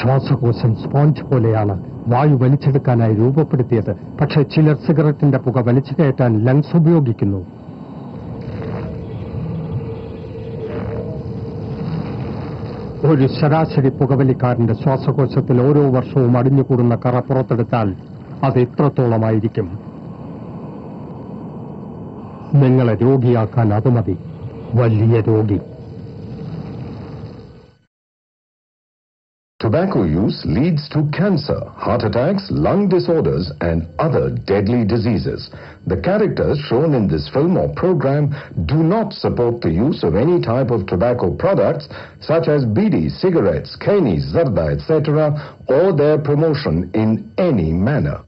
ശ്വാസകോശം സ്പോഞ്ച് പോലെയാണ് വായു വലിച്ചെടുക്കാനായി രൂപപ്പെടുത്തിയത്. പക്ഷേ ചിലർ സിഗരറ്റിന്റെ പുക വലിച്ചു കയറ്റാൻ ലങ്സ് ഉപയോഗിക്കുന്നു. ഒരു ശരാശരി പുകവലിക്കാരന്റെ ശ്വാസകോശത്തിൽ ഓരോ വർഷവും അടിഞ്ഞുകൂടുന്ന കറ പുറത്തെടുത്താൽ അത് എത്രത്തോളമായിരിക്കും? നിങ്ങളെ രോഗിയാക്കാൻ അത് മതി, വലിയ രോഗി. Tobacco use leads to cancer, heart attacks, lung disorders, and other deadly diseases. The characters shown in this film or program do not support the use of any type of tobacco products such as bidi, cigarettes, keni, zarda, etc., or their promotion in any manner.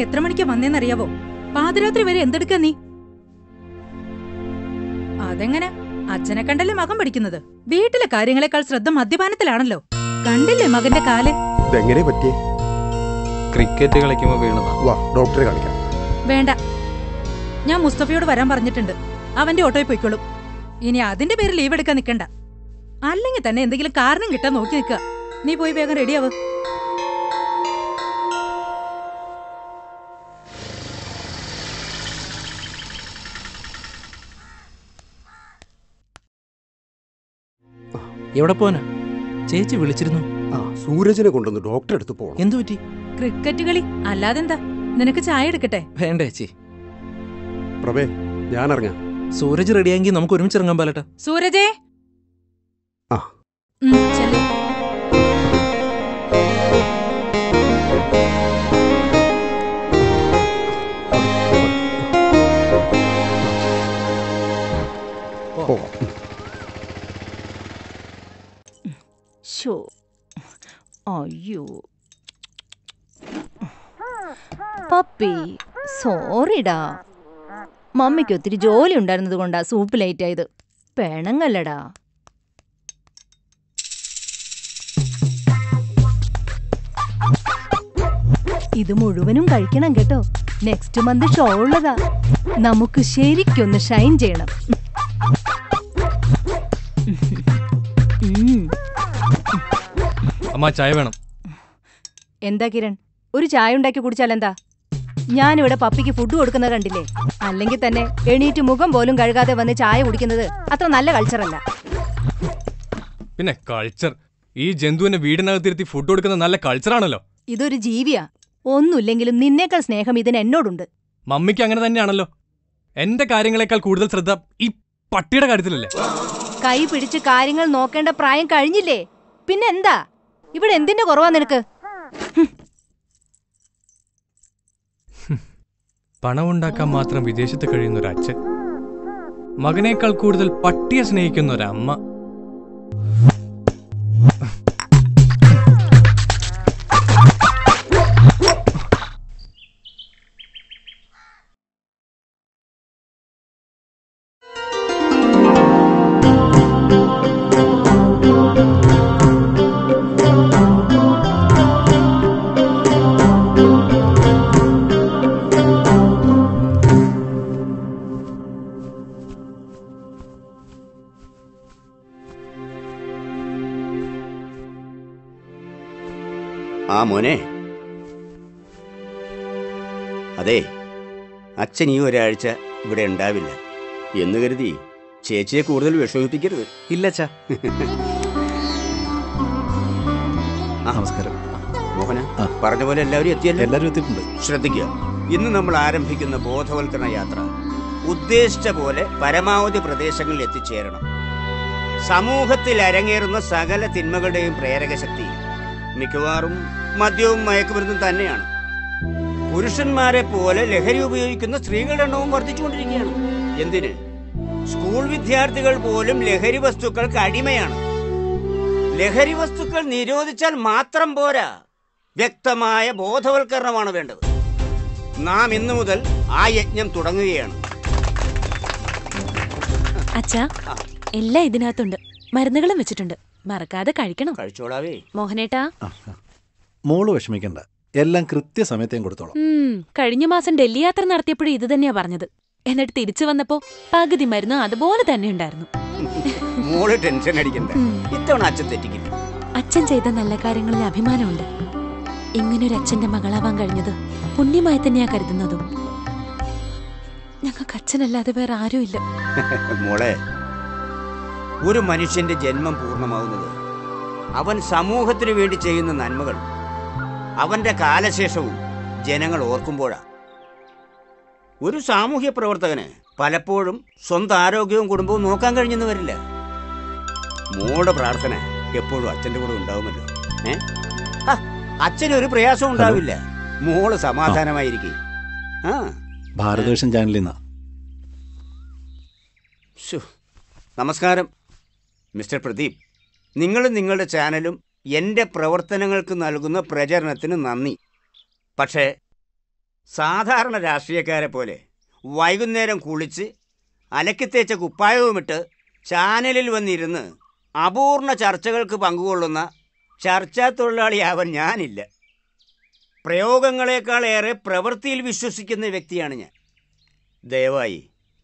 എത്ര മണിക്കാ വന്നേന്നറിയാവോ? പാതിരാത്രി വരെ എന്തെടുക്കാ നീ? അതെങ്ങനെ? അച്ഛനെ കണ്ടല്ലേ മകൻ പഠിക്കുന്നത്? വീട്ടിലെ കാര്യങ്ങളെക്കാൾ ശ്രദ്ധ മദ്യപാനത്തിലാണല്ലോ. കണ്ടില്ലേ മകന്റെ കാല്? ഇതെങ്ങനെ പറ്റിയേ? ക്രിക്കറ്റ് കളിക്കുമ്പോ വീണതാ. വാ, ഡോക്ടറെ കാണിക്കാം. വേണ്ട, ഞാൻ മുസ്തഫയോട് വരാൻ പറഞ്ഞിട്ടുണ്ട്. അവന്റെ ഓട്ടോയിൽ പോയിക്കോളും. ഇനി അതിന്റെ പേര് ലീവ് എടുക്കാൻ നിൽക്കണ്ട. അല്ലെങ്കിൽ തന്നെ എന്തെങ്കിലും കാരണം കിട്ടാൻ നോക്കി നിൽക്കുക. നീ പോയി വേഗം റെഡിയാവ്. എവിടെ പോനാ? ചേച്ചി വിളിച്ചിരുന്നു. സൂരജിനെ കൊണ്ടൊന്ന് ഡോക്ടറെ അടുത്ത് പോകണം. എന്തു പറ്റി? ക്രിക്കറ്റ് കളി അല്ലാതെന്താ? നിനക്ക് ചായ എടുക്കട്ടെ? വേണ്ട ചേച്ചി. പ്രഭേ, ഞാൻ ഇറങ്ങാം. സൂരജ് റെഡിയായെങ്കിൽ നമുക്ക് ഒരുമിച്ച് ഇറങ്ങാൻ പാലട്ടാ. സൂരജേ, ചെല്ലേ. അയ്യോ പപ്പി, സോറിടാ. മമ്മിക്ക് ഒത്തിരി ജോലി ഉണ്ടായിരുന്നത് കൊണ്ടാ സൂപ്പ് ലേറ്റ് ആയത്. പെണങ്ങല്ലടാ. ഇത് മുഴുവനും കഴിക്കണം കേട്ടോ. നെക്സ്റ്റ് മന്ത് ഷോ ഉള്ളതാ. നമുക്ക് ശരിക്കൊന്ന് ഷൈൻ ചെയ്യണം. അമ്മ ചായ വേണം. എന്താ കിരൺ, ഒരു ചായ ഉണ്ടാക്കി കുടിച്ചാലെന്താ? ഞാനിവിടെ പപ്പിക്ക് ഫുഡ് കൊടുക്കുന്നത് കണ്ടില്ലേ? അല്ലെങ്കിൽ തന്നെ എണീറ്റ് മുഖം പോലും കഴുകാതെ വന്ന് ചായ കുടിക്കുന്നത് അത്ര നല്ല കൾച്ചറല്ല. പിന്നെ കൾച്ചർ, ഈ ജന്തുവിനെ വീടിനകത്തിരുത്തി ഫുഡ് കൊടുക്കുന്ന നല്ല കൾച്ചറാണല്ലോ. ഇതൊരു ജീവിയാ. ഒന്നുമില്ലെങ്കിലും നിന്നേക്കാൾ സ്നേഹം ഇതിന് എന്നോടുണ്ട്. മമ്മിക്ക് അങ്ങനെ തന്നെയാണല്ലോ. എന്റെ കാര്യങ്ങളെക്കാൾ കൂടുതൽ ശ്രദ്ധ ഈ പട്ടിയുടെ കാര്യത്തിലല്ലേ? കൈ പിടിച്ച് കാര്യങ്ങൾ നോക്കേണ്ട പ്രായം കഴിഞ്ഞില്ലേ? പിന്നെ എന്താ ഇവിടെ എന്തിന്റെ കുറവാ നിനക്ക്? പണമുണ്ടാക്കാൻ മാത്രം വിദേശത്ത് കഴിയുന്ന ഒരു അച്ഛൻ, മകനേക്കാൾ കൂടുതൽ പട്ടിയെ സ്നേഹിക്കുന്ന ഒരമ്മ. ആ മോനെ, അതെ, അച്ഛൻ ഈ ഒരാഴ്ച ഇവിടെ ഉണ്ടാവില്ല എന്ന് കരുതി ചേച്ചിയെ കൂടുതൽ വിഷമിപ്പിക്കരുത്. ഇല്ലച്ചാ. നമസ്കാരം മോഹന. പറഞ്ഞ പോലെ എല്ലാവരും എത്തിയല്ലോ? എല്ലാവരും എത്തിയിട്ടുണ്ട്. ശ്രദ്ധിക്കുക, ഇന്ന് നമ്മൾ ആരംഭിക്കുന്ന ബോധവൽക്കരണ യാത്ര ഉദ്ദേശിച്ച പോലെ പരമാവധി പ്രദേശങ്ങളിൽ എത്തിച്ചേരണം. സമൂഹത്തിൽ അരങ്ങേറുന്ന സകല തിന്മകളുടെയും പ്രേരക ശക്തി മിക്കവാറും മദ്യവും മയക്കുമരുന്നും തന്നെയാണ്. പുരുഷന്മാരെ പോലെ ലഹരി ഉപയോഗിക്കുന്ന സ്ത്രീകളുടെ എണ്ണവും വർദ്ധിച്ചുകൊണ്ടിരിക്കുകയാണ്. എന്തിന്? സ്കൂൾ വിദ്യാർത്ഥികൾ പോലും ലഹരി വസ്തുക്കൾക്ക് അടിമയാണ്. ലഹരി വസ്തുക്കൾ നിരോധിച്ചാൽ മാത്രം പോരാ, വ്യക്തമായ ബോധവൽക്കരണമാണ് വേണ്ടത്. നാം ഇന്നു മുതൽ ആ യജ്ഞം തുടങ്ങുകയാണ്. അച്ഛാ, എല്ലാം ഇതിനകത്തുണ്ട്. മരുന്നുകളും വെച്ചിട്ടുണ്ട്. മറക്കാതെ കഴിക്കണം. കഴിച്ചോളാവേ മോഹനേട്ടാ. മോള് വിഷമിക്കണ്ട, എല്ലാം കൃത്യസമയത്തേം കൊടുത്തോളാം. കഴിഞ്ഞ മാസം ഡൽഹി യാത്ര നടത്തിയപ്പോഴും ഇത് തന്നെയാ പറഞ്ഞത്. എന്നിട്ട് തിരിച്ചു വന്നപ്പോ പകുതി മരുന്ന് അതുപോലെ തന്നെ ഉണ്ടായിരുന്നു. മോള് ടെൻഷൻ അടിക്കണ്ട, ഇത്തവണ അച്ഛൻ തെറ്റിക്കില്ല. അച്ഛൻ ചെയ്ത നല്ല കാര്യങ്ങളിൽ അഭിമാനമുണ്ട്. ഇങ്ങനൊരു അച്ഛന്റെ മകളാവാൻ കഴിഞ്ഞത് പുണ്യമായി തന്നെയാ കരുതുന്നതും. ഞങ്ങൾക്ക് അച്ഛനല്ലാതെ വേറെ ആരുമില്ല. മോളെ, ഒരു മനുഷ്യന്റെ ജന്മം പൂർണ്ണമാവുന്നത് അവൻ സമൂഹത്തിനു വേണ്ടി ചെയ്യുന്ന നന്മകൾ അവന്റെ കാലശേഷവും ജനങ്ങൾ ഓർക്കുമ്പോഴാ. ഒരു സാമൂഹ്യ പ്രവർത്തകന് പലപ്പോഴും സ്വന്തം ആരോഗ്യവും കുടുംബവും നോക്കാൻ കഴിഞ്ഞെന്ന് വരില്ല. മോളുടെ പ്രാർത്ഥന എപ്പോഴും അച്ഛന്റെ കൂടെ ഉണ്ടാവുമല്ലോ. അച്ഛനൊരു പ്രയാസവും ഉണ്ടാവില്ല. മോള് സമാധാനമായിരിക്കും. ഭാരതവേഷൻ ചാനലിൽ നിന്നാ. നമസ്കാരം മിസ്റ്റർ പ്രദീപ്. നിങ്ങളും നിങ്ങളുടെ ചാനലും എൻ്റെ പ്രവർത്തനങ്ങൾക്ക് നൽകുന്ന പ്രചരണത്തിന് നന്ദി. പക്ഷേ സാധാരണ രാഷ്ട്രീയക്കാരെ പോലെ വൈകുന്നേരം കുളിച്ച് അലക്കിത്തേച്ച കുപ്പായവുമിട്ട് ചാനലിൽ വന്നിരുന്ന് അപൂർണ ചർച്ചകൾക്ക് പങ്കുകൊള്ളുന്ന ചർച്ചാ തൊഴിലാളിയാവാൻ ഞാനില്ല. പ്രയോഗങ്ങളെക്കാളേറെ പ്രവൃത്തിയിൽ വിശ്വസിക്കുന്ന വ്യക്തിയാണ് ഞാൻ. ദയവായി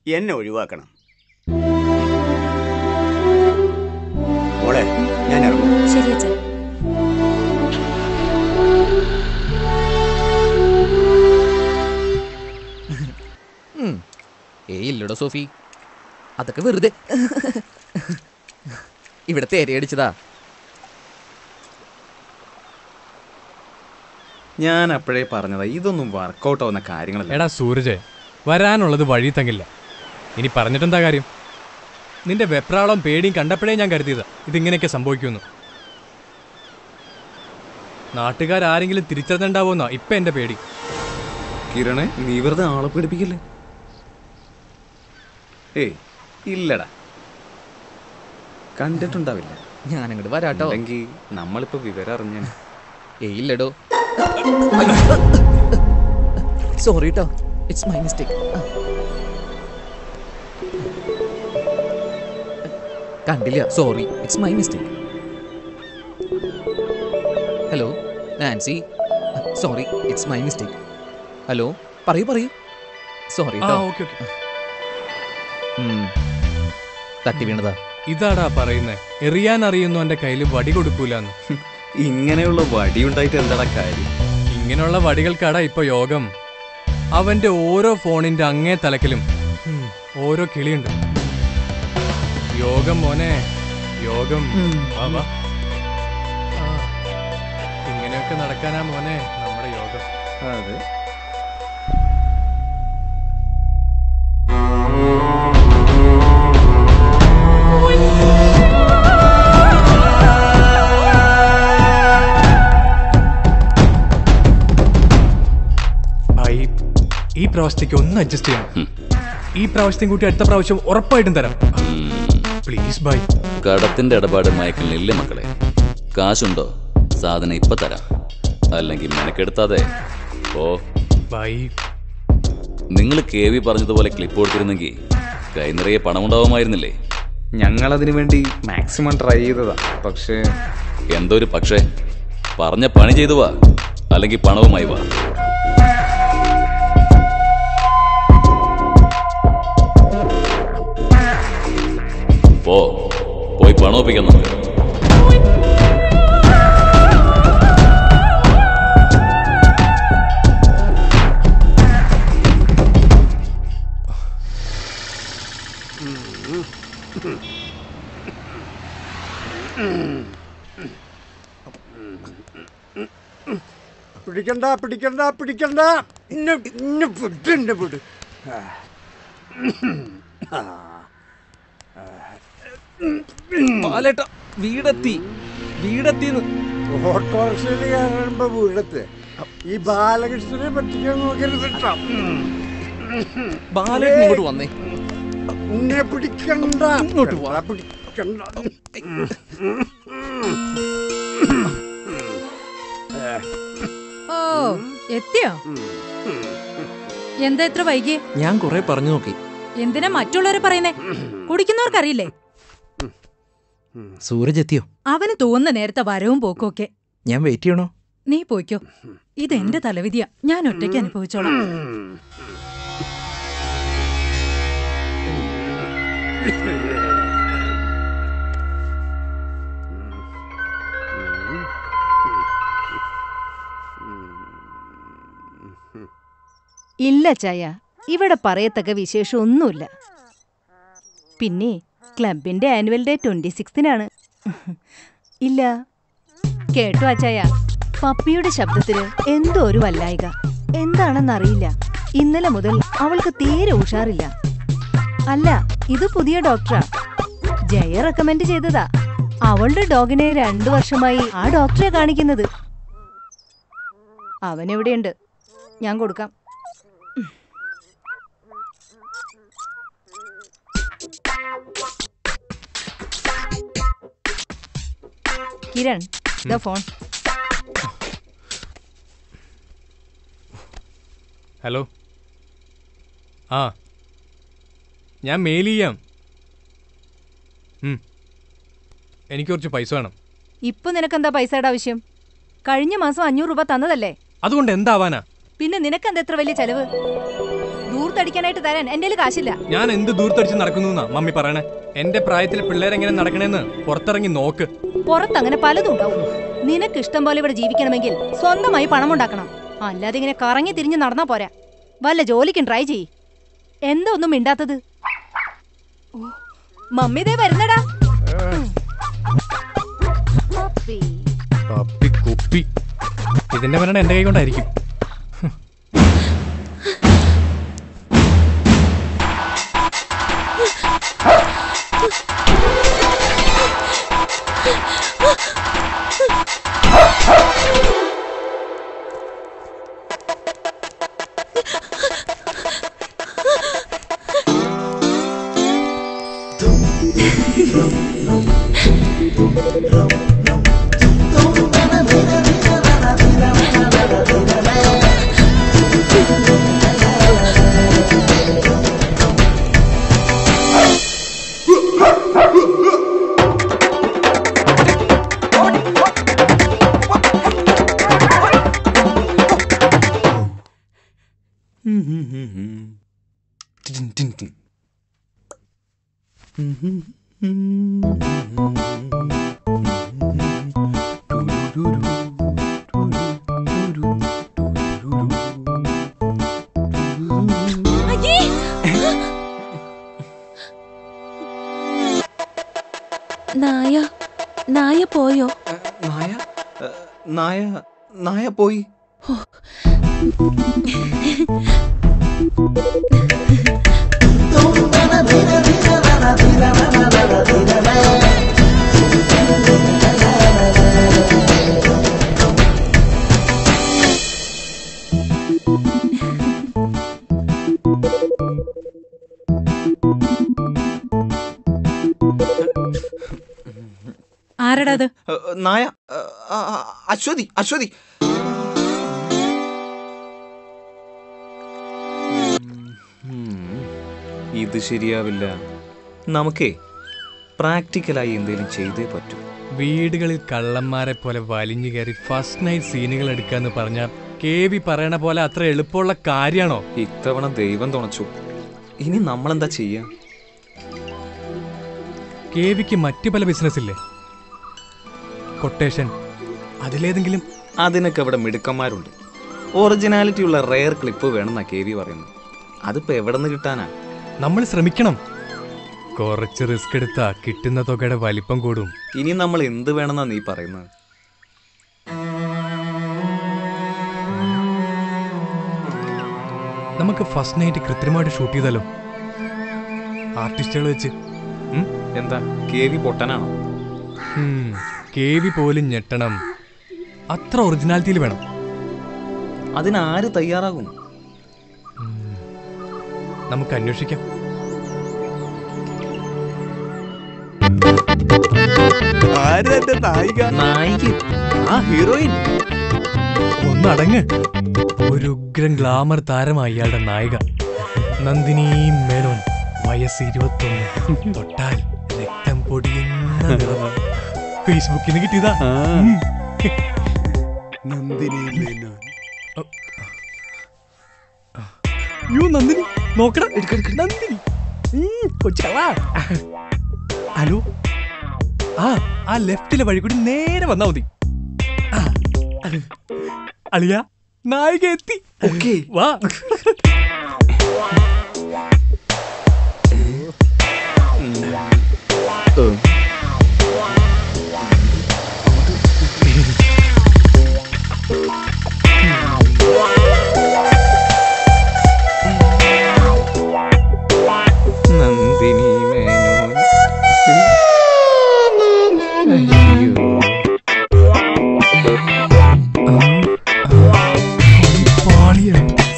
എന്നെ ഒഴിവാക്കണം. മോളെ, ഞാൻ ഇറങ്ങും. ശരി അച്ഛൻ. ഇല്ലടോ സോഫി, അതൊക്കെ വെറുതെ ഇവിടെ തേരയടിച്ചതാ. ഞാൻ അപ്പോഴേ പറഞ്ഞതാ ഇതൊന്നും വർക്കൗട്ട് ആവുന്ന കാര്യങ്ങളല്ല. എടാ സൂരജ്, വരാനുള്ളത് വഴി തങ്ങില്ല. ഇനി പറഞ്ഞിട്ടെന്താ കാര്യം? നിന്റെ വെപ്രാളം പേടിയും കണ്ടപ്പോഴേ ഞാൻ കരുതിയതാ ഇതിങ്ങനെയൊക്കെ സംഭവിക്കുമെന്ന്. നാട്ടുകാരെങ്കിലും തിരിച്ചറിഞ്ഞിട്ടുണ്ടാവുമെന്നാ ഇപ്പൊ എന്റെ പേടി. കിരണേ, നീ വെറുതെ ആളെ പേടിപ്പിക്കില്ലേ? ഏയ് ഇല്ലടാ, കണ്ടിട്ടുണ്ടാവില്ല. ഞാനങ്ങോട്ട് വരാട്ടോ. എങ്കിൽ നമ്മളിപ്പോ വിവരം അറിഞ്ഞ. ഇല്ലടോ, സോറി ട്ടോ, ഇറ്റ്സ് മൈ മിസ്റ്റേക്ക്. കണ്ടില്ല, sorry, it's my mistake. Hello Nancy, sorry, it's my mistake. Hello, പറയൂ. സോറി ട്ടോ. തട്ടി വീണതാ. ഇതാടാ പറയുന്നേ, എറിയാൻ അറിയുന്നു എന്റെ കയ്യിൽ വടി കൊടുക്കൂലെന്ന്. ഇങ്ങനെയുള്ള വടി ഉണ്ടായിട്ട് എന്താടാ കാര്യം? ഇങ്ങനെയുള്ള വടികൾക്കാടാ ഇപ്പൊ യോഗം. അവന്റെ ഓരോ ഫോണിന്റെ അങ്ങേ തലക്കിലും ഓരോ കിളിയുണ്ട്. യോഗം മോനെ, യോഗം. ഇങ്ങനെയൊക്കെ നടക്കാനാ മോനെ നമ്മുടെ യോഗം. അതെ. ഈ പ്രാവശ്യത്തേക്ക് ഒന്ന് അഡ്ജസ്റ്റ് ചെയ്യണം. ഈ പ്രാവശ്യത്തെയും കൂട്ടി അടുത്ത പ്രാവശ്യം ഉറപ്പായിട്ടും തരാം. Please by. കടത്തിന്റെ ഇടപാട് മയക്കലില്ലേ മക്കളെ? കാശുണ്ടോ? സാധനം ഇപ്പൊ തരാം, അല്ലെങ്കിൽ മെനക്കെടുത്താതെ ഓ ബൈ. നിങ്ങൾ KV പറഞ്ഞതുപോലെ ക്ലിപ്പ് കൊടുത്തിരുന്നെങ്കിൽ കൈ നിറയെ പണം ഉണ്ടാവുമായിരുന്നില്ലേ? ഞങ്ങളതിനു വേണ്ടി മാക്സിമം ട്രൈ ചെയ്തതാ. പക്ഷേ എന്തൊരു പക്ഷേ? പറഞ്ഞ പണി ചെയ്തു വാ, അല്ലെങ്കിൽ പണവുമായി വാ. പോയി പണം ഒപ്പിക്കാൻ നമുക്ക്. പിടിക്കണ്ട വിട്. വീടെത്തിന്ന് ഓട്ടോറിക്ഷയിൽ കയറുമ്പോ വീടത്ത് ഈ ബാലകൃഷ്ണനെ പറ്റിക്കാൻ നോക്കരുത്. ബാലേട്ടൻ ഇങ്ങോട്ട് വന്നേ. എന്നെ പിടിക്കണ്ട. ഓ, എത്തിയോ? എന്താ ഇത്ര വൈകി? ഞാൻ കുറെ പറഞ്ഞു നോക്കി. എന്തിനാ മറ്റുള്ളവരെ പറയുന്നേ? കുടിക്കുന്നവർക്കറിയില്ലേ? സൂരജ് എത്തിയോ? അവന് തോന്നുന്ന നേരത്തെ വരവും പോക്കും ഒക്കെ. ഞാൻ വെയിറ്റ് ചെയ്യണോ? നീ പോയിക്കോ. ഇതെന്റെ തലവിധിയാ, ഞാൻ ഒറ്റയ്ക്ക് അനുഭവിച്ചോളാം. ഇല്ല ചായ, ഇവിടെ പറയത്തക്ക വിശേഷം ഒന്നുമില്ല. പിന്നെ ക്ലബിന്റെ ആനുവൽ ഡേ 26-നാണ്. ഇല്ല, കേട്ടോ അച്ചായ, പപ്പിയുടെ ശബ്ദത്തിന് എന്തോ ഒരു വല്ലായിക. എന്താണെന്നറിയില്ല. ഇന്നലെ മുതൽ അവൾക്ക് തീരെ ഉഷാറില്ല. അല്ല, ഇത് പുതിയ ഡോക്ടറാ. ജയ റെക്കമെൻഡ് ചെയ്തതാ. അവളുടെ ഡോഗിനെ 2 വർഷമായി ആ ഡോക്ടറെ കാണിക്കുന്നത്. അവനെവിടെയുണ്ട്, ഞാൻ കൊടുക്കാം. Kiran, the phone. ഹലോ. ആ, ഞാൻ മെയിൽ ചെയ്യാം. എനിക്ക് കുറച്ച് പൈസ വേണം. ഇപ്പൊ നിനക്കെന്താ പൈസയുടെ ആവശ്യം? കഴിഞ്ഞ മാസം 500 രൂപ തന്നതല്ലേ? അതുകൊണ്ട് എന്താവാനാ? പിന്നെ നിനക്കെന്താ എത്ര വലിയ ചെലവ്? ദൂർത്തടിക്കാനായിട്ട് തരാൻ എന്റെ കാശില്ല. ഞാൻ എന്ത് ദൂർത്തടിച്ച് നടക്കുന്നു മമ്മി പറയണേ? എന്റെ പ്രായത്തിലെ പിള്ളേരെങ്ങനെ നടക്കണേന്ന് പുറത്തിറങ്ങി നോക്ക്. പുറത്തങ്ങനെ പലതും ഉണ്ടാവും. നിനക്ക് ഇഷ്ടം പോലെ ഇവിടെ ജീവിക്കണമെങ്കിൽ സ്വന്തമായി പണം ഉണ്ടാക്കണം. അല്ലാതെ ഇങ്ങനെ കറങ്ങി തിരിഞ്ഞ് നടന്നാ പോരാ. വല്ല ജോലിക്കും ട്രൈ ചെയ്യ്. എന്താ ഒന്നും മിണ്ടാത്തത്? മമ്മി ദേ വരുന്നടാ. കുപ്പി ഇതിന്റെ മരണം എന്റെ കൈ കൊണ്ടായിരിക്കും. നായ പോയോ? നായ പോയി. ആരടാ അത്? നായ. അശ്വതി. ഇത് ശരിയാവില്ല. നമുക്കേ പ്രാക്ടിക്കലായി എന്തെങ്കിലും ചെയ്തേ പറ്റൂ. വീടുകളിൽ കള്ളന്മാരെ പോലെ വലിഞ്ഞു കയറി ഫസ്റ്റ് നൈറ്റ് സീനുകൾ എടുക്കാന്ന് പറഞ്ഞ കേവി പറയണ പോലെ അത്ര എളുപ്പമുള്ള കാര്യാണോ? ഇത്തവണ ദൈവം തുണച്ചു. ഇനി നമ്മളെന്താ ചെയ്യാ? കേവിക്ക് മറ്റു പല ബിസിനസ് ഇല്ലേ? കൊട്ടേഷൻ, അതിലേതെങ്കിലും? അതിനൊക്കെ ഇവിടെ മിടുക്കന്മാരുണ്ട്. ഒറിജിനാലിറ്റി ഉള്ള റെയർ ക്ലിപ്പ് വേണമെന്നാ കേവി പറയുന്നത്. അതിപ്പോ എവിടെ നിന്ന് കിട്ടാനാ? നമ്മൾ ശ്രമിക്കണം. കുറച്ച് റിസ്ക് എടുത്താ കിട്ടുന്ന തുകയുടെ വലിപ്പം കൂടും. ഇനി നമ്മൾ എന്ത് വേണമെന്നാ നീ പറയുന്നത്? നമുക്ക് ഫസ്റ്റ് നൈറ്റ് കൃത്രിമമായിട്ട് ഷൂട്ട് ചെയ്താലോ? ആർട്ടിസ്റ്റുകൾ വെച്ച്. എന്താ കേവി പൊട്ടനാണോ? കേവി പോലും ഞെട്ടണം. അത്ര ഒറിജിനാലിറ്റിയിൽ വേണം. അതിനാര് തയ്യാറാകും? നമുക്ക് അന്വേഷിക്കാം. ഒന്നടങ്ങ്. ഒരു ഉഗ്രൻ ഗ്ലാമർ താരമായി ഇയാളുടെ നായിക നന്ദിനി മേനോൻ. വയസ്സ് 21. തൊട്ടാൽ രക്തം പൊടിയുന്ന ഫേസ്ബുക്കിൽ നിന്ന് കിട്ടിയതാ. നന്ദിനി മേനോൻ. നന്ദിനി നോക്കണം. നന്ദിനി കൊച്ചാ. ഹലോ. ആ ലെഫ്റ്റിലെ വഴി കൂടി നേരെ വന്നാ മതി. അളിയ, നായിക എത്തി. വാ. നന്ദിനി മേനോൻ.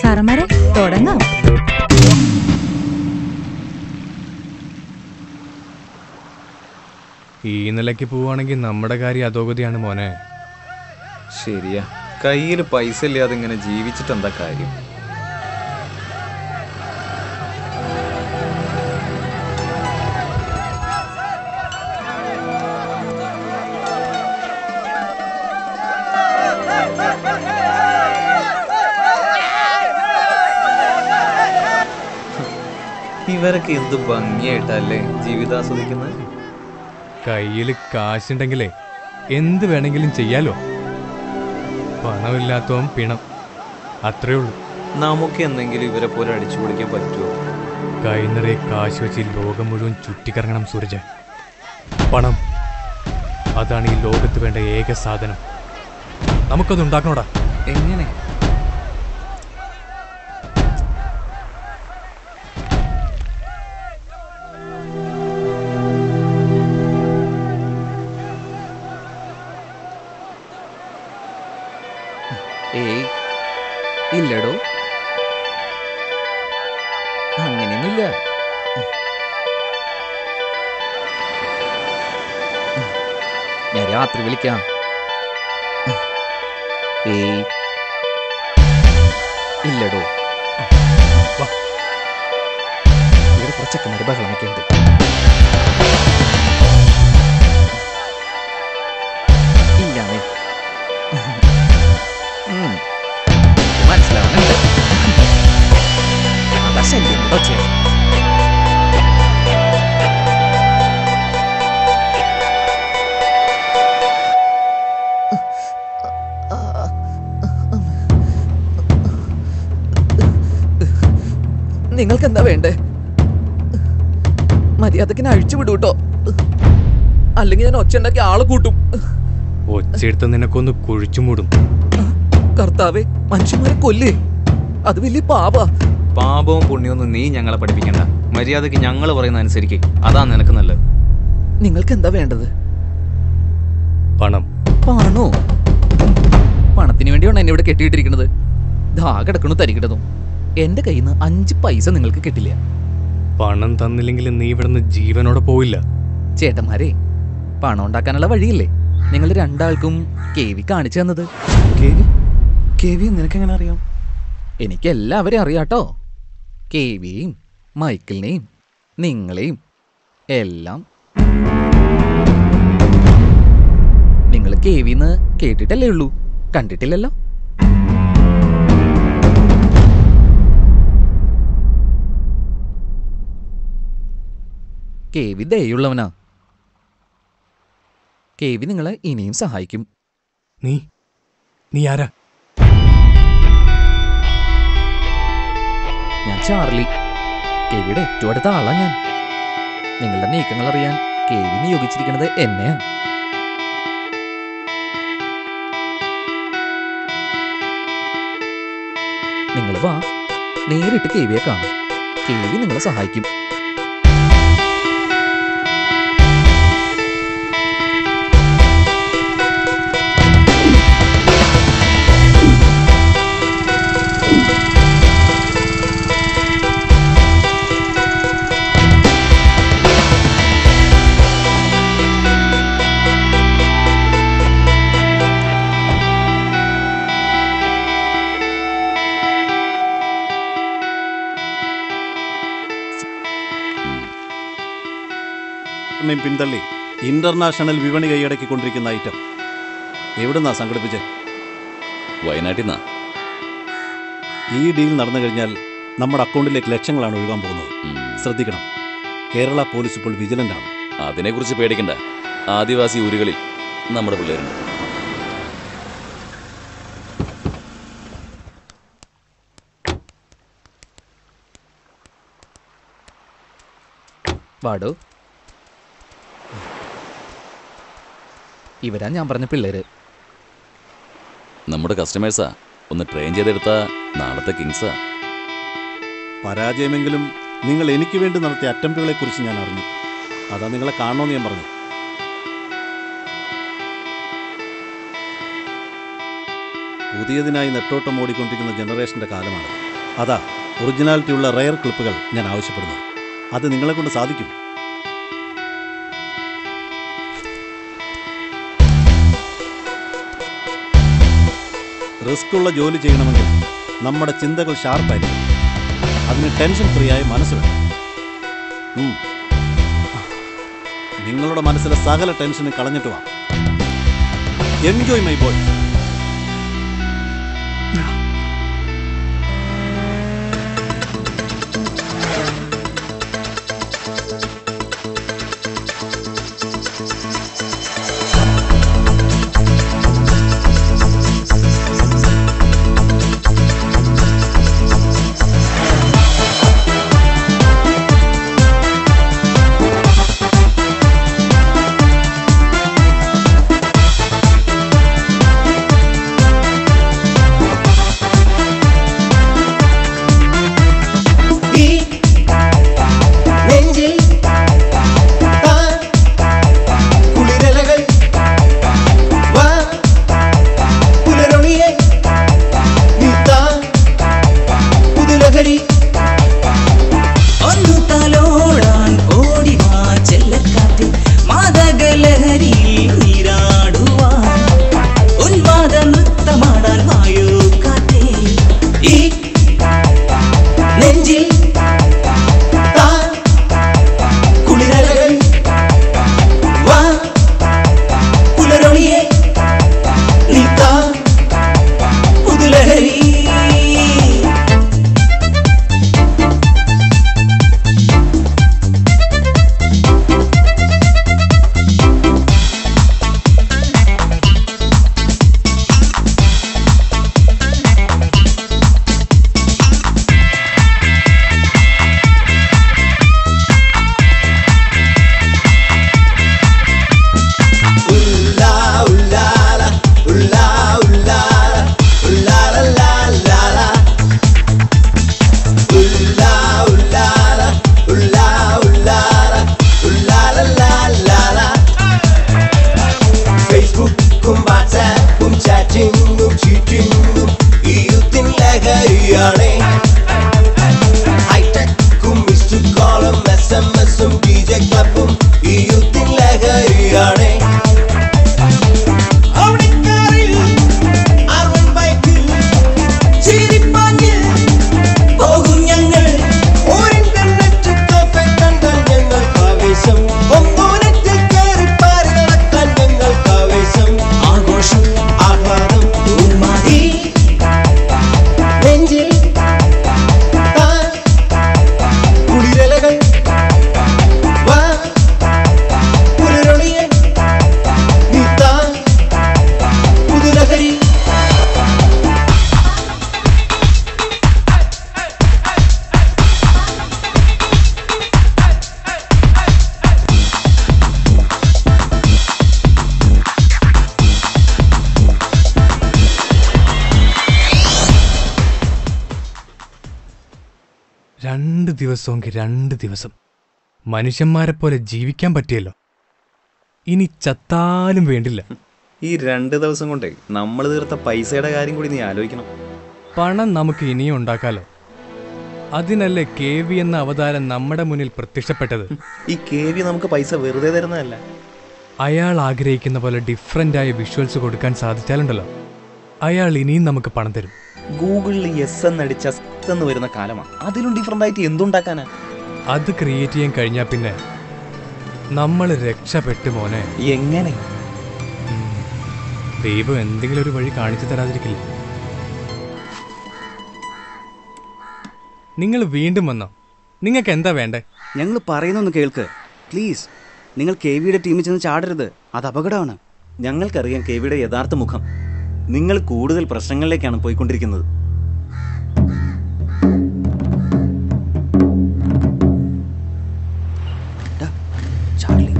സാറന്മാരെ തുടങ്ങാം. ഈ നിലയ്ക്ക് പോവാണെങ്കിൽ നമ്മുടെ കാര്യം അധോഗതിയാണ് മോനെ. ശരിയാ, കയ്യിൽ പൈസ ഇല്ലാതെ ഇങ്ങനെ ജീവിച്ചിട്ട് എന്താ കാര്യം? ഇവരൊക്കെ എന്ത് ഭംഗിയായിട്ടല്ലേ ജീവിതാസ്വദിക്കുന്നത്. കയ്യിൽ കാശുണ്ടെങ്കിലേ എന്ത് വേണമെങ്കിലും ചെയ്യാലോ. പണമില്ലാത്തവൻ പിണം, അത്രേ ഉള്ളൂ. നമുക്ക് എന്തെങ്കിലും ഇവരെ പോലെ അടിച്ചു പൊളിക്കാൻ പറ്റുമോ? കൈ നിറയെ കാശ് വെച്ച് ലോകം മുഴുവൻ ചുറ്റിക്കറങ്ങണം സൂരജ്. പണം അതാണ് ഈ ലോകത്ത് വേണ്ട ഏക സാധനം. നമുക്കത് ഉണ്ടാക്കണോടാ. എങ്ങനെ? ഏയ് ഇല്ലടോ, അങ്ങനെയൊന്നുമില്ല. ഞാൻ രാത്രി വിളിക്കാം. ഏയ് ഇല്ലടോ, ഇവിടെ കുറച്ചൊക്കെ ബഹളം വയ്ക്കുന്നുണ്ട്. ഇല്ലാന്നേ മനസ്സിലാവുന്നുണ്ട്. അതാ ശല്യം. ഓക്കെ, നിങ്ങൾക്ക് എന്താ വേണ്ടേ? മര്യാദക്കിനെ അഴിച്ചു വിടൂട്ടോ, അല്ലെങ്കിൽ ഞാൻ ഒച്ച ഉണ്ടാക്കി ആളെ കൂട്ടും. ഒച്ചയെടുത്ത് നിനക്കൊന്ന് കുഴിച്ചു മൂടും. കർത്താവേ, മനുഷ്യന്മാരെ കൊല്ലേ, അത് വലിയ പാപാ. പാപവും പുണ്യമൊന്നും നീ ഞങ്ങളെ പഠിപ്പിക്കണ്ട. മര്യാദക്ക് ഞങ്ങൾ പറയുന്ന അനുസരിക്ക്, അതാ നിനക്ക് നല്ലത്. നിങ്ങൾക്ക് എന്താ വേണ്ടത്? പണം. പണോ? പണത്തിന് വേണ്ടിയാണ് എന്നെ ഇവിടെ കെട്ടിയിട്ടിരിക്കുന്നത്. ധാ കിടക്കണു തരികിടതും. എന്റെ കയ്യിൽ നിന്ന് 5 പൈസ നിങ്ങൾക്ക് കിട്ടില്ല. പണം തന്നില്ലെങ്കിൽ നീ ഇവിടുന്ന് ജീവനോടെ പോവില്ല. ചേട്ടന്മാരെ, പണം ഉണ്ടാക്കാനുള്ള വഴിയില്ലേ നിങ്ങൾ രണ്ടാൾക്കും കേവി കാണിച്ചു തന്നത്? കേവി നിനക്കെങ്ങനെ അറിയാം? എനിക്ക് എല്ലാവരെയും അറിയാട്ടോ. കേവിയെയും മൈക്കിളിനെയും നിങ്ങളെയും എല്ലാം. നിങ്ങൾ കേവിന്ന് കേട്ടിട്ടല്ലേ ഉള്ളൂ, കണ്ടിട്ടില്ലല്ലോ. കേവി ദയുള്ളവനാ. കേവി നിങ്ങളെ ഇനിയും സഹായിക്കും. നീ ആരാ? ഞാൻ ചാർലി, കേവിയുടെ ഏറ്റവും അടുത്ത ആളാ ഞാൻ. നിങ്ങളുടെ നീക്കങ്ങൾ അറിയാൻ കേവി നിയോഗിച്ചിരിക്കുന്നത് എന്നെയാണ്. നിങ്ങൾ വാ, നേരിട്ട് കേവിയെ കാണും. കേവി നിങ്ങളെ സഹായിക്കും. പിന്തള്ളി ഇന്റർനാഷണൽ വിപണി കൈയടക്കിക്കൊണ്ടിരിക്കുന്ന ഐറ്റം എവിടുന്നാ സംഘടിപ്പിച്ചേ? വയനാട്ടിൽ നിന്നാ. ഈ ഡീൽ നടന്നു കഴിഞ്ഞാൽ നമ്മുടെ അക്കൗണ്ടിലേക്ക് ലക്ഷങ്ങളാണ് ഒഴുകാൻ പോകുന്നത്. ശ്രദ്ധിക്കണം, കേരള പോലീസ് ഇപ്പോൾ വിജിലന്റ് ആണ്. അതിനെക്കുറിച്ച് പേടിക്കണ്ട. ആദിവാസി ഊരുകളിൽ നമ്മുടെ പിള്ളേരുണ്ട്. വാടോ, ഇവരാ ഞാൻ പറഞ്ഞ പിള്ളേര്. നമ്മുടെ കസ്റ്റമേഴ്സാ. ഒന്ന് ട്രെയിൻ ചെയ്തെടുത്ത നാളത്തെ കിങ്സാ. പരാജയമെങ്കിലും നിങ്ങൾ എനിക്ക് വേണ്ടി നടത്തിയ അറ്റംപ്റ്റുകളെ കുറിച്ച് ഞാൻ അറിഞ്ഞു. അതാ നിങ്ങളെ കാണണമെന്ന് ഞാൻ പറഞ്ഞു. പുതിയതിനായി നെട്ടോട്ടം ഓടിക്കൊണ്ടിരിക്കുന്ന ജനറേഷന്റെ കാലമാണ്. അതാ ഒറിജിനാലിറ്റിയുള്ള റെയർ ക്ലിപ്പുകൾ ഞാൻ ആവശ്യപ്പെടുന്നത്. അത് നിങ്ങളെ കൊണ്ട് സാധിക്കും. റിസ്ക് ഉള്ള ജോലി ചെയ്യണമെങ്കിൽ നമ്മുടെ ചിന്തകൾ ഷാർപ്പായിരിക്കും. അതിന് ടെൻഷൻ ഫ്രീ ആയ മനസ്സ് വേണം. നിങ്ങളുടെ മനസ്സിലെ സകല ടെൻഷനും കളഞ്ഞിട്ട് വാ. Enjoy my boy. നെഞ്ചിൽ കുളിരലകൾ വാ പുലരൊളിയെ നീത്താ പുതുലഹരി ദിവസമെങ്കിൽ 2 ദിവസം മനുഷ്യന്മാരെ പോലെ ജീവിക്കാൻ പറ്റിയല്ലോ. ഇനി ചത്താലും വേണ്ടില്ല. ഈ 2 ദിവസം കൊണ്ടേ നമ്മൾ തീർത്ത പൈസയുടെ കാര്യം കൂടി നീ ആലോചിക്കണം. പണം നമുക്ക് ഇനിയും ഉണ്ടാക്കാലോ. അതിനല്ലേ KV എന്ന അവതാരം നമ്മുടെ മുന്നിൽ പ്രത്യക്ഷപ്പെട്ടത്. ഈ KV നമുക്ക് പൈസ വെറുതെ തരുന്നതല്ല. അയാൾ ആഗ്രഹിക്കുന്ന പോലെ ഡിഫറൻ്റായ വിഷ്വൽസ് കൊടുക്കാൻ സാധിച്ചാലുണ്ടല്ലോ, അയാൾ ഇനിയും നമുക്ക് പണം തരും. ഗൂഗിളിൽ യെസ് എന്നടിച്ച എന്ന് വരുന്ന കാലമാണ്. അതിലും ഡിഫറൻ്റ് ആയിട്ട് എന്തുണ്ടാക്കാനാ? അത് ക്രിയേറ്റ് ചെയ്യാൻ കഴിഞ്ഞാൽ പിന്നെ നമ്മൾ രക്ഷപ്പെട്ടു മോനെ. എങ്ങനെ? ദൈവം എന്തെങ്കിലും ഒരു വഴി കാണിച്ചു തരാതിരിക്കില്ല. നിങ്ങൾ വീണ്ടും വന്നോ? നിങ്ങൾക്ക് എന്താ വേണ്ടേ? ഞങ്ങൾ പറയുന്നൊന്ന് കേൾക്ക് പ്ലീസ്. നിങ്ങൾ KVയുടെ ടീമിൽ ചെന്ന് ചാടരുത്, അത് അപകടമാണ്. ഞങ്ങൾക്കറിയാം KVയുടെ യഥാർത്ഥ മുഖം. നിങ്ങൾ കൂടുതൽ പ്രശ്നങ്ങളിലേക്കാണ് പോയിക്കൊണ്ടിരിക്കുന്നത്. ചാർലി,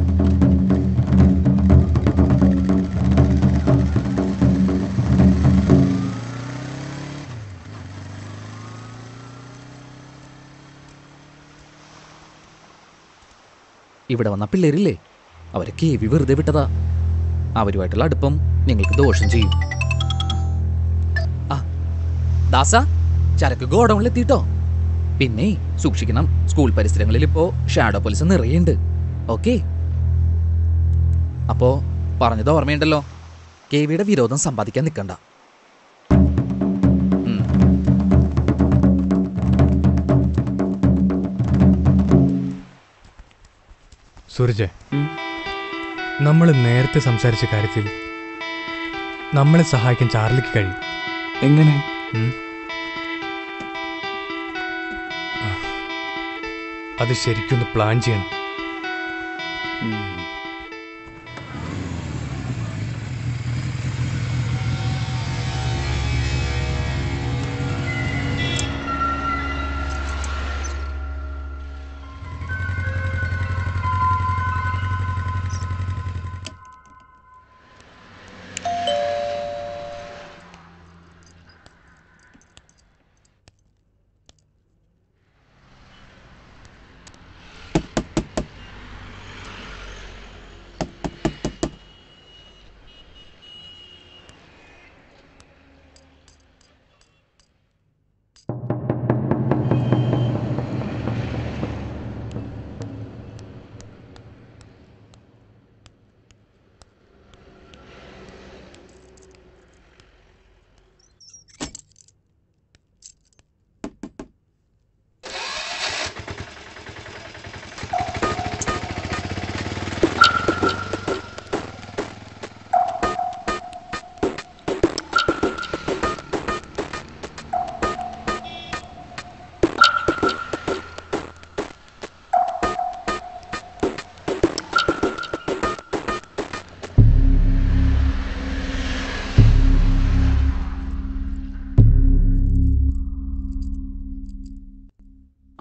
ഇവിടെ വന്ന പിള്ളേരില്ലേ, അവരെ KV വെറുതെ വിട്ടതാ. അവരുമായിട്ടുള്ള അടുപ്പം നിങ്ങൾക്ക് ദോഷം ചെയ്യും. ആ ദാസ, ചരക്ക് ഗോഡൌണിലെത്തിട്ടോ. പിന്നെ സൂക്ഷിക്കണം, സ്കൂൾ പരിസരങ്ങളിൽ ഇപ്പോ ഷാഡോ പോലീസ് നിറയുണ്ട്. ഓക്കെ, അപ്പോ പറഞ്ഞത് ഓർമ്മയുണ്ടല്ലോ, KVയുടെ വിരോധം സമ്പാദിക്കാൻ നിൽക്കണ്ട. സൂരജ്, നമ്മൾ നേരത്തെ സംസാരിച്ച കാര്യത്തിൽ നമ്മളെ സഹായിക്കാൻ ചാർലിക്ക് കഴിയും. എങ്ങനെ? അത് ശരിക്കൊന്ന് പ്ലാൻ ചെയ്യണം.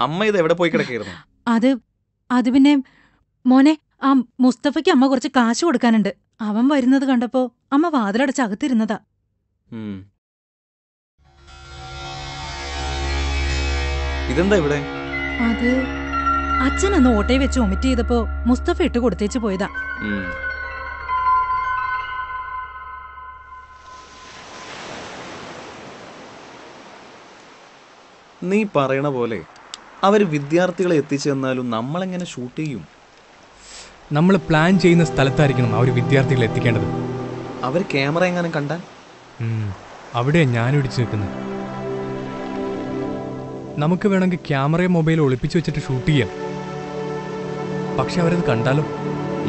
അമ്മ ഇത് എവിടെ പോയി കിടക്കായിരുന്നു? അത് പിന്നെ മോനെ, ആ മുസ്തഫയ്ക്ക് അമ്മ കുറച്ച് കാശ് കൊടുക്കാനുണ്ട്. അവൻ വരുന്നത് കണ്ടപ്പോ അമ്മ വാതിലടച്ച് അകത്തിരുന്നതാ. ഇതെന്താ ഇവിടെ? അത് അച്ഛൻ അന്ന് ഓട്ടയിൽ വെച്ച് ഒമിറ്റ് ചെയ്തപ്പോ മുസ്തഫ ഇട്ട് കൊടുത്തേച്ച് പോയതാ. നീ പറയണ പോലെ അവര് വിദ്യാർത്ഥികളെ എത്തിച്ചെന്നാലും നമ്മളെങ്ങനെ ഷൂട്ട് ചെയ്യും? നമ്മൾ പ്ലാൻ ചെയ്യുന്ന സ്ഥലത്തായിരിക്കണം അവർ വിദ്യാർത്ഥികളെ എത്തിക്കേണ്ടത്. അവർ ക്യാമറ എങ്ങനെ കണ്ടാൽ? അവിടെ ഞാൻ ഇടിച്ചു നിൽക്കുന്നത്. നമുക്ക് വേണമെങ്കിൽ ക്യാമറയും മൊബൈലും ഒളിപ്പിച്ചു വെച്ചിട്ട് ഷൂട്ട് ചെയ്യാം. പക്ഷെ അവരത് കണ്ടാലോ?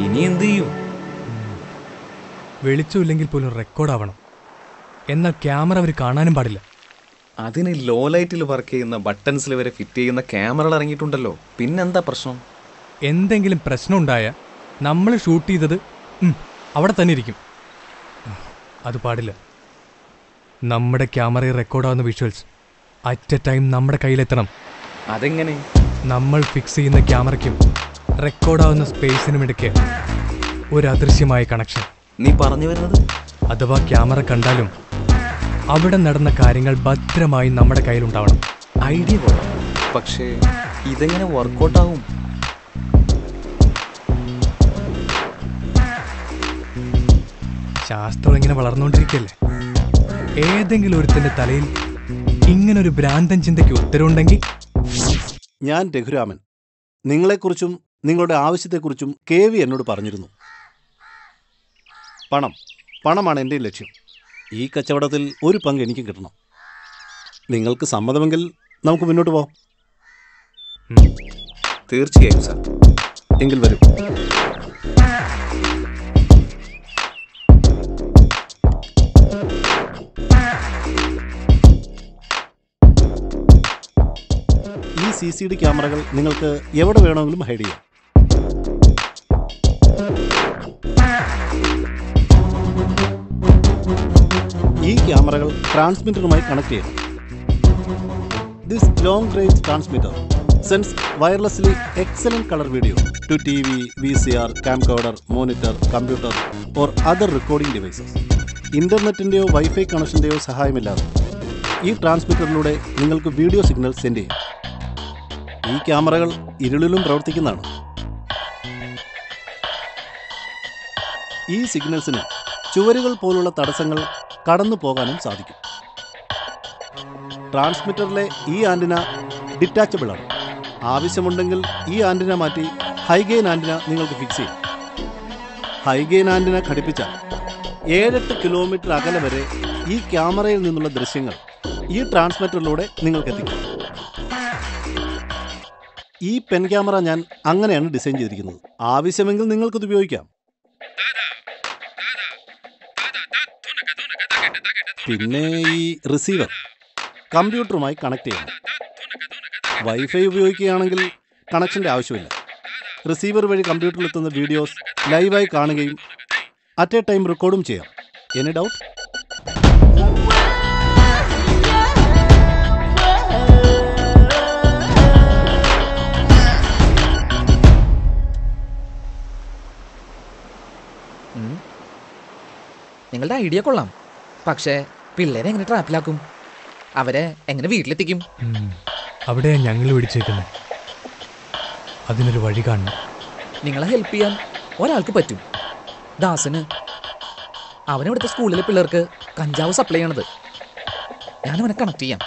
ഇനി എന്ത് ചെയ്യും? വെളിച്ചമില്ലെങ്കിൽ പോലും റെക്കോർഡാവണം. എന്നാൽ ക്യാമറ അവർ കാണാനും പാടില്ല. അതിന് ലോ ലൈറ്റിൽ വർക്ക് ചെയ്യുന്ന ബട്ടൺസിൽ വരെ ഫിറ്റ് ചെയ്യുന്ന ക്യാമറകൾ ഇറങ്ങിയിട്ടുണ്ടല്ലോ. പിന്നെന്താ പ്രശ്നം? എന്തെങ്കിലും പ്രശ്നം ഉണ്ടായാൽ നമ്മൾ ഷൂട്ട് ചെയ്തത് അവിടെ തന്നെ ഇരിക്കും. അത് പാടില്ല. നമ്മുടെ ക്യാമറയിൽ റെക്കോർഡാവുന്ന വിഷ്വൽസ് അറ്റ് എ ടൈം നമ്മുടെ കയ്യിലെത്തണം. അതെങ്ങനെ? നമ്മൾ ഫിക്സ് ചെയ്യുന്ന ക്യാമറയ്ക്കും റെക്കോർഡാവുന്ന സ്പേസിനും ഇടയ്ക്ക് ഒരു അദൃശ്യമായ കണക്ഷൻ. നീ പറഞ്ഞു വരുന്നത്? അഥവാ ക്യാമറ കണ്ടാലും അവിടെ നടന്ന കാര്യങ്ങൾ ഭദ്രമായി നമ്മുടെ കയ്യിലുണ്ടാവണം. ഐഡിയ കൊള്ളാം. പക്ഷേ ഇതെങ്ങനെ വർക്കൗട്ടാവും? ശാസ്ത്രം ഇങ്ങനെ വളർന്നുകൊണ്ടിരിക്കുകയല്ലേ. ഏതെങ്കിലും ഒരുത്തന്റെ തലയിൽ ഇങ്ങനൊരു ഭ്രാന്തൻ ചിന്തയ്ക്ക് ഉത്തരവുണ്ടെങ്കിൽ. ഞാൻ രഘുരാമൻ. നിങ്ങളെക്കുറിച്ചും നിങ്ങളുടെ ആവശ്യത്തെക്കുറിച്ചും KV എന്നോട് പറഞ്ഞിരുന്നു. പണമാണ് എൻ്റെ ലക്ഷ്യം. ഈ കച്ചവടത്തിൽ ഒരു പങ്ക് എനിക്കും കിട്ടണം. നിങ്ങൾക്ക് സമ്മതമെങ്കിൽ നമുക്ക് മുന്നോട്ട് പോകാം. തീർച്ചയായും സാർ. എങ്കിൽ വരൂ. ഈ CCD ക്യാമറകൾ നിങ്ങൾക്ക് എവിടെ വേണമെങ്കിലും ഹൈഡ് ചെയ്യാം. ഈ ക്യാമറകൾ ട്രാൻസ്മിറ്ററുമായി കണക്ട് ചെയ്യണം. This long range transmitter sends wirelessly excellent colour video to TV, VCR, camcorder, monitor, computer or other recording devices. ഇന്റർനെറ്റിൻ്റെയോ വൈഫൈ കണക്ഷൻ്റെയോ സഹായമില്ലാതെ ഈ ട്രാൻസ്മിറ്ററിലൂടെ നിങ്ങൾക്ക് വീഡിയോ സിഗ്നൽ സെൻഡ് ചെയ്യും. ഈ ക്യാമറകൾ ഇരുളിലും പ്രവർത്തിക്കുന്നതാണ്. ഈ സിഗ്നൽസിന് ചുവരുകൾ പോലുള്ള തടസ്സങ്ങൾ കടന്നു പോകാനും സാധിക്കും. ട്രാൻസ്മിറ്ററിലെ ഈ ആന്റിന ഡിറ്റാച്ചബിൾ ആണ്. ആവശ്യമുണ്ടെങ്കിൽ ഈ ആന്റിന മാറ്റി ഹൈഗെയിൻ ആന്റിന നിങ്ങൾക്ക് ഫിക്സ് ചെയ്യും. ഹൈഗെയിൻ ആന്റിന ഘടിപ്പിച്ചാൽ 7-8 കിലോമീറ്റർ അകലെ വരെ ഈ ക്യാമറയിൽ നിന്നുള്ള ദൃശ്യങ്ങൾ ഈ ട്രാൻസ്മിറ്ററിലൂടെ നിങ്ങൾക്ക് എത്തിക്കും. ഈ പെൻ ക്യാമറ ഞാൻ അങ്ങനെയാണ് ഡിസൈൻ ചെയ്തിരിക്കുന്നത്. ആവശ്യമെങ്കിൽ നിങ്ങൾക്കത് ഉപയോഗിക്കാം. പിന്നെ ഈ റിസീവർ കമ്പ്യൂട്ടറുമായി കണക്ട് ചെയ്യണം. വൈഫൈ ഉപയോഗിക്കുകയാണെങ്കിൽ കണക്ഷൻ്റെ ആവശ്യമില്ല. റിസീവർ വഴി കമ്പ്യൂട്ടറിലെത്തുന്ന വീഡിയോസ് ലൈവായി കാണുകയും അറ്റ് എ ടൈം റെക്കോർഡും ചെയ്യാം. Any doubt? നിങ്ങളുടെ ഐഡിയ കൊള്ളാം. പക്ഷേ പിള്ളേരെ എങ്ങനെ ട്രാപ്പിലാക്കും? അവരെ എങ്ങനെ വീട്ടിലെത്തിക്കും? അവിടെ ഞങ്ങൾ പിടിച്ചേക്കുന്നത്. അതിനൊരു വഴി കാണണം. നിങ്ങളെ ഹെൽപ്പ് ചെയ്യാൻ ഒരാൾക്ക് പറ്റും. ദാസന്. അവനിവിടുത്തെ സ്കൂളിലെ പിള്ളേർക്ക് കഞ്ചാവ് സപ്ലൈ ചെയ്യണത്. ഞാനവനെ കണക്ട് ചെയ്യാം.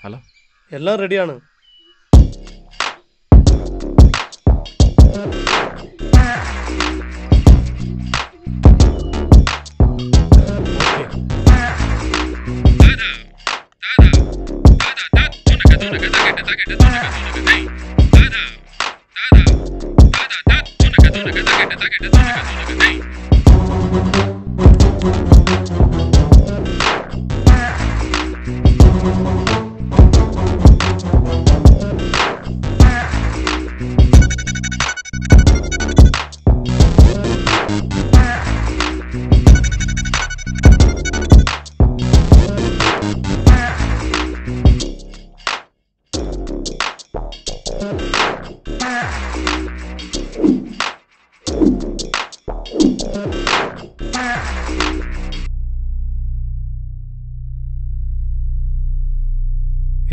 ഹലോ, എല്ലാം റെഡിയാണ്.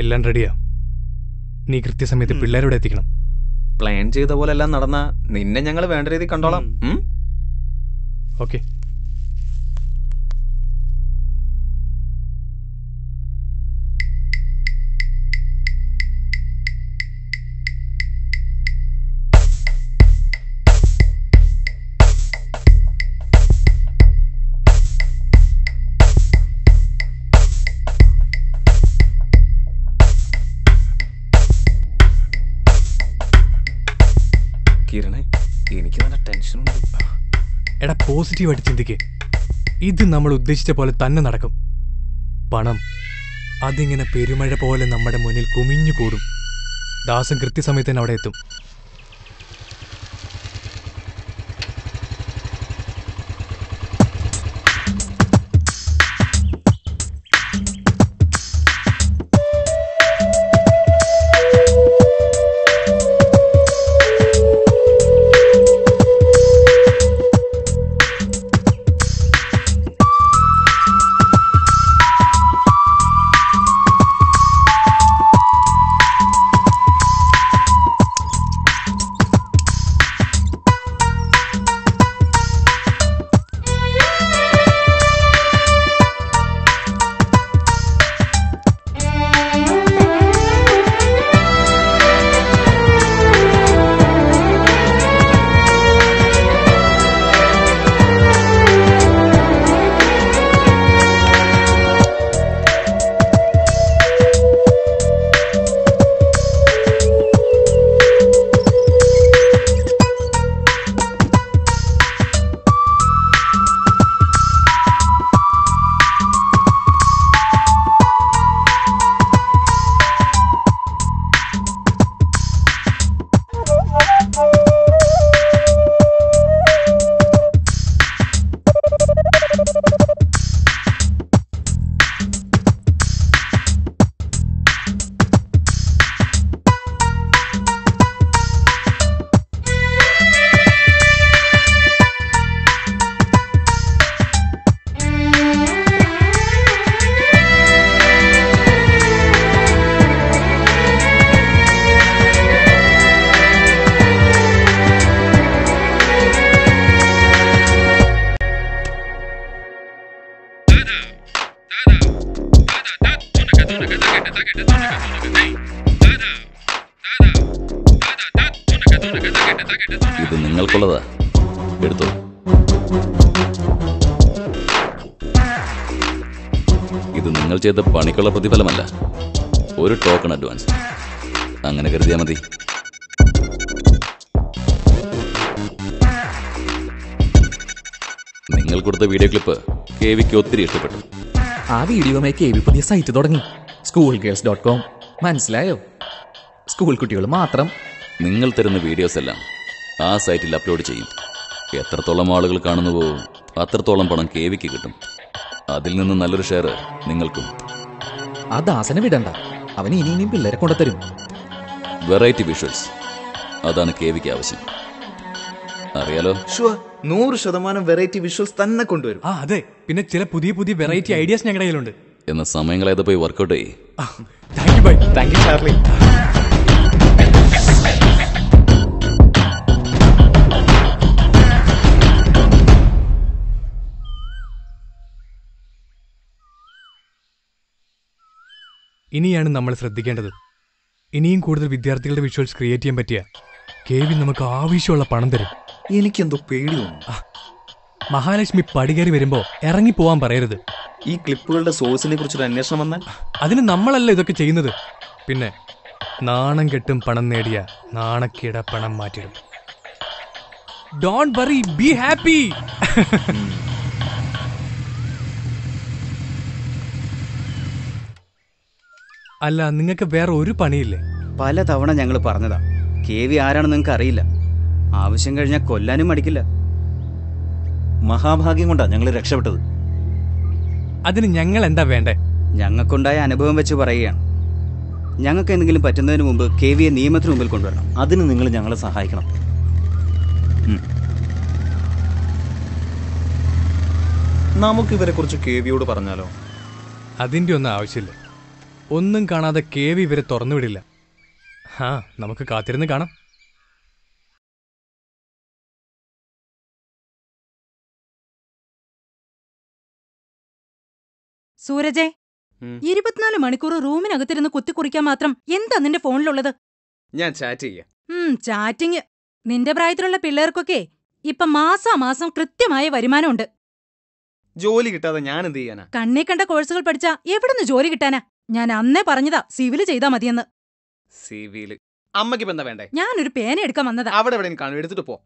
എല്ലാം റെഡിയാ. നീ കൃത്യസമയത്ത് പിള്ളേരോട് എത്തിക്കണം. പ്ലാൻ ചെയ്ത പോലെ എല്ലാം നടന്ന നിന്നെ ഞങ്ങൾ വേണ്ട രീതിയിൽ കണ്ടോളാം. ഓക്കെ. കിരണേ, എനിക്ക് നല്ല ടെൻഷനുണ്ട്. എടാ, പോസിറ്റീവായിട്ട് ചിന്തിക്കേ. ഇത് നമ്മൾ ഉദ്ദേശിച്ച പോലെ തന്നെ നടക്കും. പണം അതിങ്ങനെ പെരുമഴ പോലെ നമ്മുടെ മുന്നിൽ കുമിഞ്ഞു കൂടും. ദാസൻ കൃത്യസമയത്ത് തന്നെ അവിടെ എത്തും. ഇത് നിങ്ങൾക്കുള്ളതാ, എടുത്തോ. ഇത് നിങ്ങൾ ചെയ്ത പണിക്കുള്ള പ്രതിഫലമല്ല, ഒരു ടോക്കൺ അഡ്വാൻസ്. അങ്ങനെ കരുതിയാൽ മതി. നിങ്ങൾ കൊടുത്ത വീഡിയോ ക്ലിപ്പ് KVക്ക് ഒത്തിരി ഇഷ്ടപ്പെട്ടു. ആ വീഡിയോമായി KV പുതിയ സൈറ്റ് തുടങ്ങി, schoolgirls.com. മനസ്സിലായോ? സ്കൂൾ കുട്ടികൾ മാത്രം. നിങ്ങൾ തരുന്ന വീഡിയോസ് എല്ലാം ആ സൈറ്റിൽ അപ്ലോഡ് ചെയ്യും. എത്രത്തോളം ആളുകൾ കാണുന്നുവോ അത്രത്തോളം പണം KVക്ക് കിട്ടും. അതിൽ നിന്ന് നല്ലൊരു ഷെയർ നിങ്ങൾക്കും. ആ ദാസനെ വിടണ്ട, അവന് ഇനിയും പിള്ളേരെ കൊണ്ടുതരും. വെറൈറ്റി വിഷ്വൽസ്, അതാണ് KVക്ക് ആവശ്യം. അറിയാലോ? 100% വെറൈറ്റി വിഷ്വൽസ് തന്നെ കൊണ്ടുവരും. അതെ, പിന്നെ ചില പുതിയ പുതിയ വെറൈറ്റി ഐഡിയാസ് ഞങ്ങളുടെ കയ്യിലുണ്ട്. എന്ന സമയങ്ങളേത് പോയി വർക്കൗട്ട് ചെയ്യ്. Thank you bye. Thank you Charlie. ഇനിയാണ് നമ്മൾ ശ്രദ്ധിക്കേണ്ടത്. ഇനിയും കൂടുതൽ വിദ്യാർത്ഥികളുടെ വിഷ്വൽസ് ക്രിയേറ്റ് ചെയ്യാൻ പറ്റിയ KV നമുക്ക് ആവശ്യമുള്ള പണം തരും. എനിക്കെന്തോ പേടി തോന്നുന്നു. മഹാലക്ഷ്മി പടികേറി വരുമ്പോ ഇറങ്ങിപ്പോവാൻ പറയരുത്. ഈ ക്ലിപ്പുകളുടെ സോഴ്സിനെ കുറിച്ചൊരു അന്വേഷണം വന്നാൽ അതിന് നമ്മളല്ല ഇതൊക്കെ ചെയ്യുന്നത്. പിന്നെ നാണം കെട്ടും പണം നേടിയ നാണക്കേട പണം മാറ്റിടും. Don't worry, be happy. അല്ല, നിങ്ങൾക്ക് വേറെ ഒരു പണിയില്ലേ? പല തവണ ഞങ്ങൾ പറഞ്ഞതാ, KV ആരാണെന്ന് നിങ്ങൾക്ക് അറിയില്ല. ആവശ്യം കഴിഞ്ഞാൽ കൊല്ലാനും മടിക്കില്ല. മഹാഭാഗ്യം കൊണ്ടാ ഞങ്ങൾ രക്ഷപ്പെട്ടത്. അതിന് ഞങ്ങൾ എന്താ വേണ്ടേ? ഞങ്ങൾക്കുണ്ടായ അനുഭവം വെച്ച് പറയുകയാണ്. ഞങ്ങൾക്ക് എന്തെങ്കിലും പറ്റുന്നതിന് മുമ്പ് KVയെ നിയമത്തിന് മുമ്പിൽ കൊണ്ടുവരണം. അതിന് നിങ്ങൾ ഞങ്ങളെ സഹായിക്കണം. നമുക്ക് ഇവരെ കുറിച്ച് KVയോട് പറഞ്ഞാലോ? അതിന്റെ ഒന്നും ആവശ്യമില്ല. ഒന്നും കാണാതെ KV ഇവരെ തുറന്നുവിടില്ല. നമുക്ക് കാത്തിരുന്ന് കാണാം. സൂരജേ, 24 മണിക്കൂർ റൂമിനകത്തിരുന്ന് കുത്തിക്കുറിക്കാൻ മാത്രം എന്താ നിന്റെ ഫോണിലുള്ളത്? ഞാൻ ചാറ്റ് ചെയ്യാം. ചാറ്റിങ്. നിന്റെ പ്രായത്തിലുള്ള പിള്ളേർക്കൊക്കെ ഇപ്പൊ മാസാമാസം കൃത്യമായ വരുമാനമുണ്ട്. ജോലി കിട്ടാതെ ഞാൻ എന്ത് ചെയ്യാനാ? കണ്ണേ കണ്ട കോഴ്സുകൾ പഠിച്ചാ എവിടുന്ന് ജോലി കിട്ടാനാ? ഞാൻ അന്നേ പറഞ്ഞതാ സിവില് ചെയ്താ മതിയെന്ന്. സിവില്? അമ്മയ്ക്ക് ഇപ്പൊ എന്താ വേണ്ടേ? ഞാനൊരു പേന എടുക്കാൻ വന്നതാ. അവിടെ എവിടെ കാണും, എടുത്തിട്ട് പോ.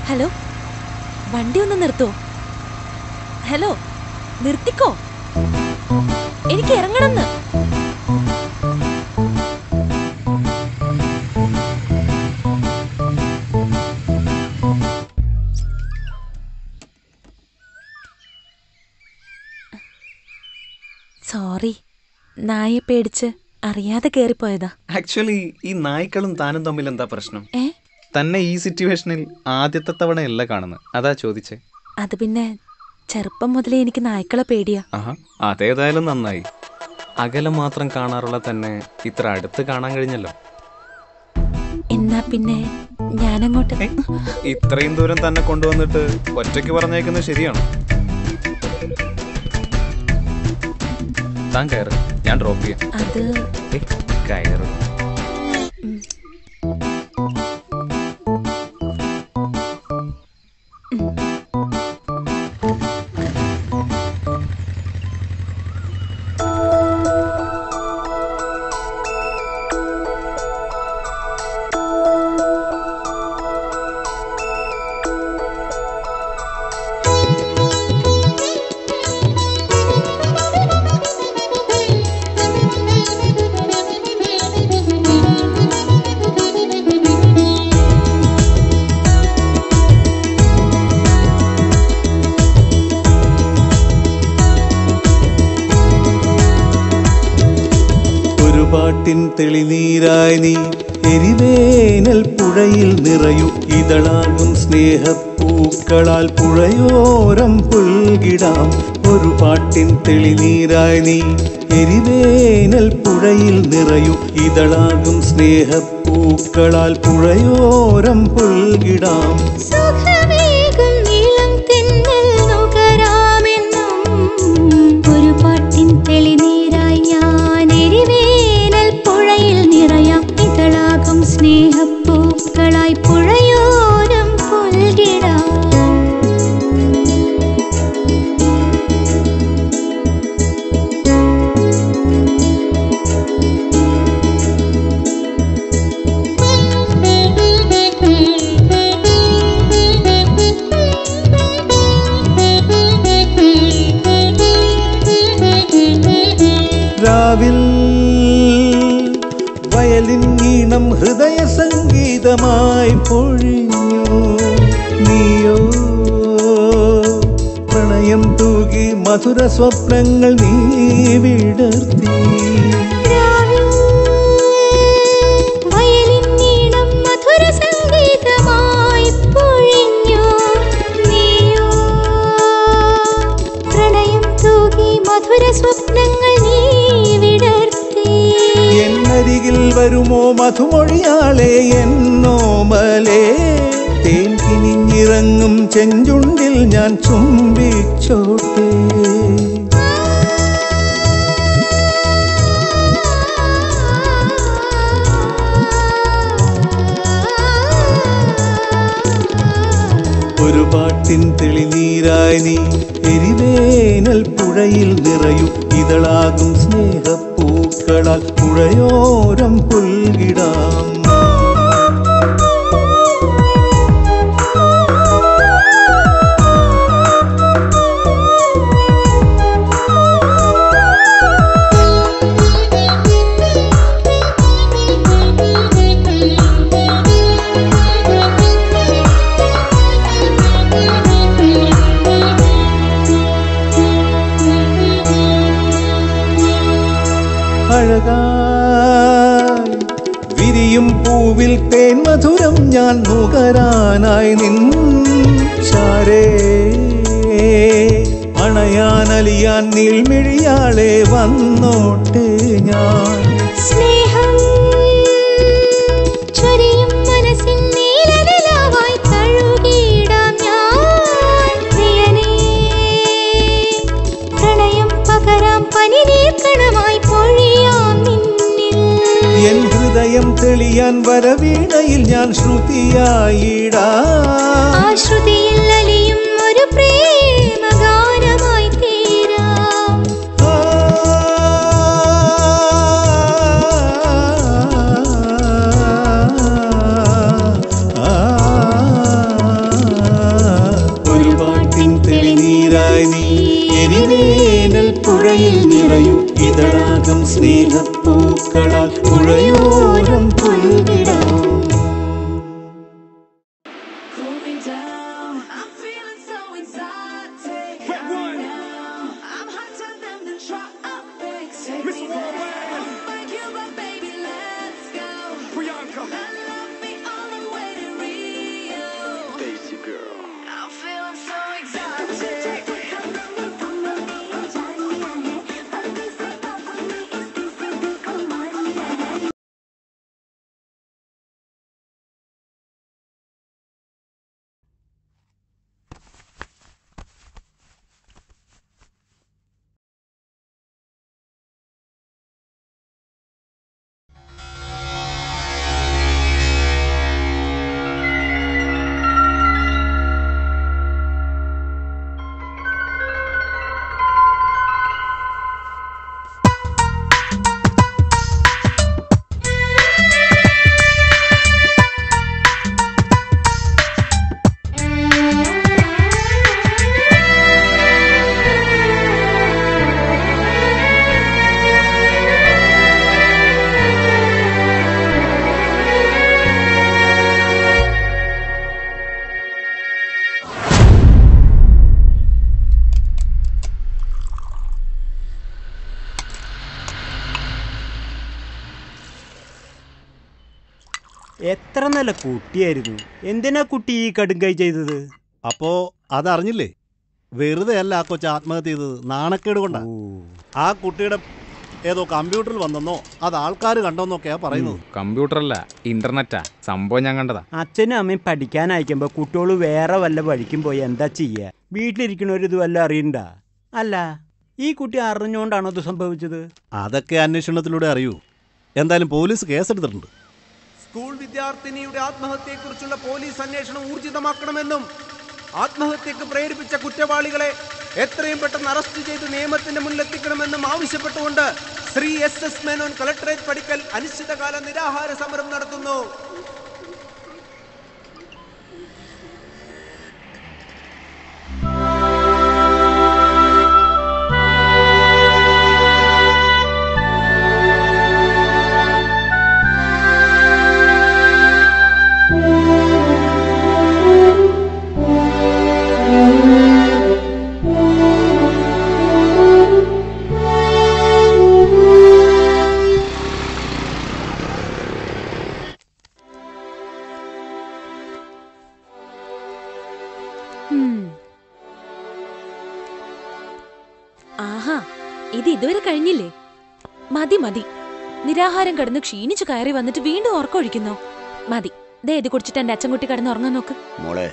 ഹലോ, വണ്ടി ഒന്ന് നിർത്തോ? ഹലോ, നിർത്തിക്കോ, എനിക്ക് ഇറങ്ങണമെന്ന്. സോറി, നായെ പേടിച്ച് അറിയാതെ കേറിപ്പോയതാ. ആക്ച്വലി ഈ നായ്ക്കളും താനും തമ്മിൽ എന്താ പ്രശ്നം? തന്നെ ഈ സിറ്റുവേഷനിൽ ആദ്യത്തെ തവണയല്ല കാണുന്നത്, അതാ ചോദിച്ചേ. അത് പിന്നെ ചെറുപ്പം മുതലേ എനിക്ക് നായ്ക്കളെ പേടിയാ. അതേതായാലും നന്നായി. അകലം മാത്രം കാണാറുള്ള തന്നെ ഇത്ര അടുത്ത് കാണാൻ കഴിഞ്ഞല്ലോ. എന്നാ പിന്നെ ഞാനങ്ങോട്ട്. ഇത്രയും ദൂരം തന്നെ കൊണ്ടുവന്നിട്ട് ഒറ്റയ്ക്ക് പറഞ്ഞേക്കുന്നത് ശരിയാണോ? താൻ കയറ്, ഞാൻ ഡ്രോപ്പ് ചെയ്യാം. അത് കയറ്. തെളിനീരായി നീ എരിവേനൽ പുഴയിൽ നിറയൂ ഇതളാകും സ്നേഹപ്പൂക്കളാൽ പുഴയോരം പുൽകിടാം. ഒരു പാട്ടിൻ തെളിനീരായി നീ എരിവേനൽ പുഴയിൽ നിറയൂ ഇതളാകും സ്നേഹപ്പൂക്കളാൽ പുഴയോരം പുൽകിടാം. ഒരു പാട്ടിൻ തെളിനീരായി ഞാൻ എരിവേനൽ പുഴയിൽ നിറയാം ഇതളാകും സ്നേഹപ്പൂക്കളായി പുഴയോരം പുൽകിടാം. സ്നേഹം ഹൃദയ സംഗീതമായി പൊഴിഞ്ഞു. നീയോ പ്രണയം തൂകി മധുര സ്വപ്നങ്ങൾ നീ വിടർത്തി. എന്നരികിൽ വരുമോ മധുമൊഴിയാളെ എന്നോമലേ, തേൻ കിനിഞ്ഞിറങ്ങും ചെഞ്ചുണ്ടിൽ ഞാൻ ചുംബിച്ചോട്ടെ. ഒരു പാട്ടിൻ തെളിനീരായി നീ എരിവേനൽ പുഴയിൽ നിറയൂ. ഇതളാകും സ്നേഹപ്പൂക്കളാൽ പുഴയോരം പുൽകിടാം. അഴകായി വിരിയും പൂവിൽ തേൻ മധുരം ഞാൻ നുകരാനായി നിൻ ചാരേ. അണയാനലിയാൻ നീൾമിഴിയാളെ വന്നോട്ടെ ഞാൻ. സ്നേഹം ചൊരിയും മനസ്സിൻ നീലനിലാവായി തഴുകിയിടാം ഞാൻ. പ്രിയനേ പ്രണയം പകരാം പനിനീർ കണമായി പൊഴിയാം നിന്നിൽ. എൻ ഹൃദയം തെളിയാൻ വരവീണയിൽ ഞാൻ ശ്രുതിയായിടാം. ആ ശ്രുതിയിൽ അലിയും ഒരു പ്രേമഗാനമായി തീരാം. ഒരു പാട്ടിൻ തെളിനീരായി നീ എരിവേനൽ പുഴയിൽ നിറയൂ. ഇതളാകും സ്നേഹപ്പൂക്കളാൽ പുഴയോരം പുൽകിടാം. എത്ര നല്ല കുട്ടിയായിരുന്നു. എന്തിനാ കുട്ടി ഈ കടുങ്കൈ ചെയ്തത്? അപ്പോ അതറിഞ്ഞില്ലേ? വെറുതെ അല്ല ആ കൊച്ചു ആത്മഹത്യ ചെയ്തത്, നാണക്കേട് കൊണ്ടാ. ആ കുട്ടിയുടെ ഏതോ കമ്പ്യൂട്ടറിൽ വന്നെന്നോ അത് ആൾക്കാർ കണ്ടോന്നൊക്കെയാ പറയുന്നത്. കമ്പ്യൂട്ടറല്ല, ഇന്റർനെറ്റാ സംഭവം. ഞാൻ കണ്ടതാ. അച്ഛനും അമ്മയും പഠിക്കാൻ അയക്കുമ്പോ കുട്ടികൾ വേറെ വല്ല വഴിക്കും പോയി എന്താ ചെയ്യാ? വീട്ടിലിരിക്കണവരിത് വല്ല അറിയണ്ട. അല്ല, ഈ കുട്ടി അറിഞ്ഞുകൊണ്ടാണോ ഇത് സംഭവിച്ചത്? അതൊക്കെ അന്വേഷണത്തിലൂടെ അറിയൂ. എന്തായാലും പോലീസ് കേസെടുത്തിട്ടുണ്ട്. സ്കൂൾ വിദ്യാർത്ഥിനിയുടെ ആത്മഹത്യയെക്കുറിച്ചുള്ള പോലീസ് അന്വേഷണം ഊർജിതമാക്കണമെന്നും ആത്മഹത്യക്ക് പ്രേരിപ്പിച്ച കുറ്റവാളികളെ എത്രയും പെട്ടെന്ന് അറസ്റ്റ് ചെയ്ത് നിയമത്തിന്റെ മുന്നിലെത്തിക്കണമെന്നും ആവശ്യപ്പെട്ടുകൊണ്ട് ശ്രീ SS മേനോൻ കളക്ടറേറ്റ് പടിക്കൽ അനിശ്ചിതകാല നിരാഹാര സമരം നടത്തുന്നു. ഇത് ഇതുവരെ കഴിഞ്ഞില്ലേ? മതി മതി. നിരാഹാരം കിടന്ന് ക്ഷീണിച്ചു കയറി വന്നിട്ട് വീണ്ടും ഉറക്കൊഴിക്കുന്നോ? മതി. ദേ ഇത് കുടിച്ചിട്ട് എന്റെ അച്ഛൻകുട്ടി കിടന്ന് ഉറങ്ങാൻ നോക്ക്. മോളെ,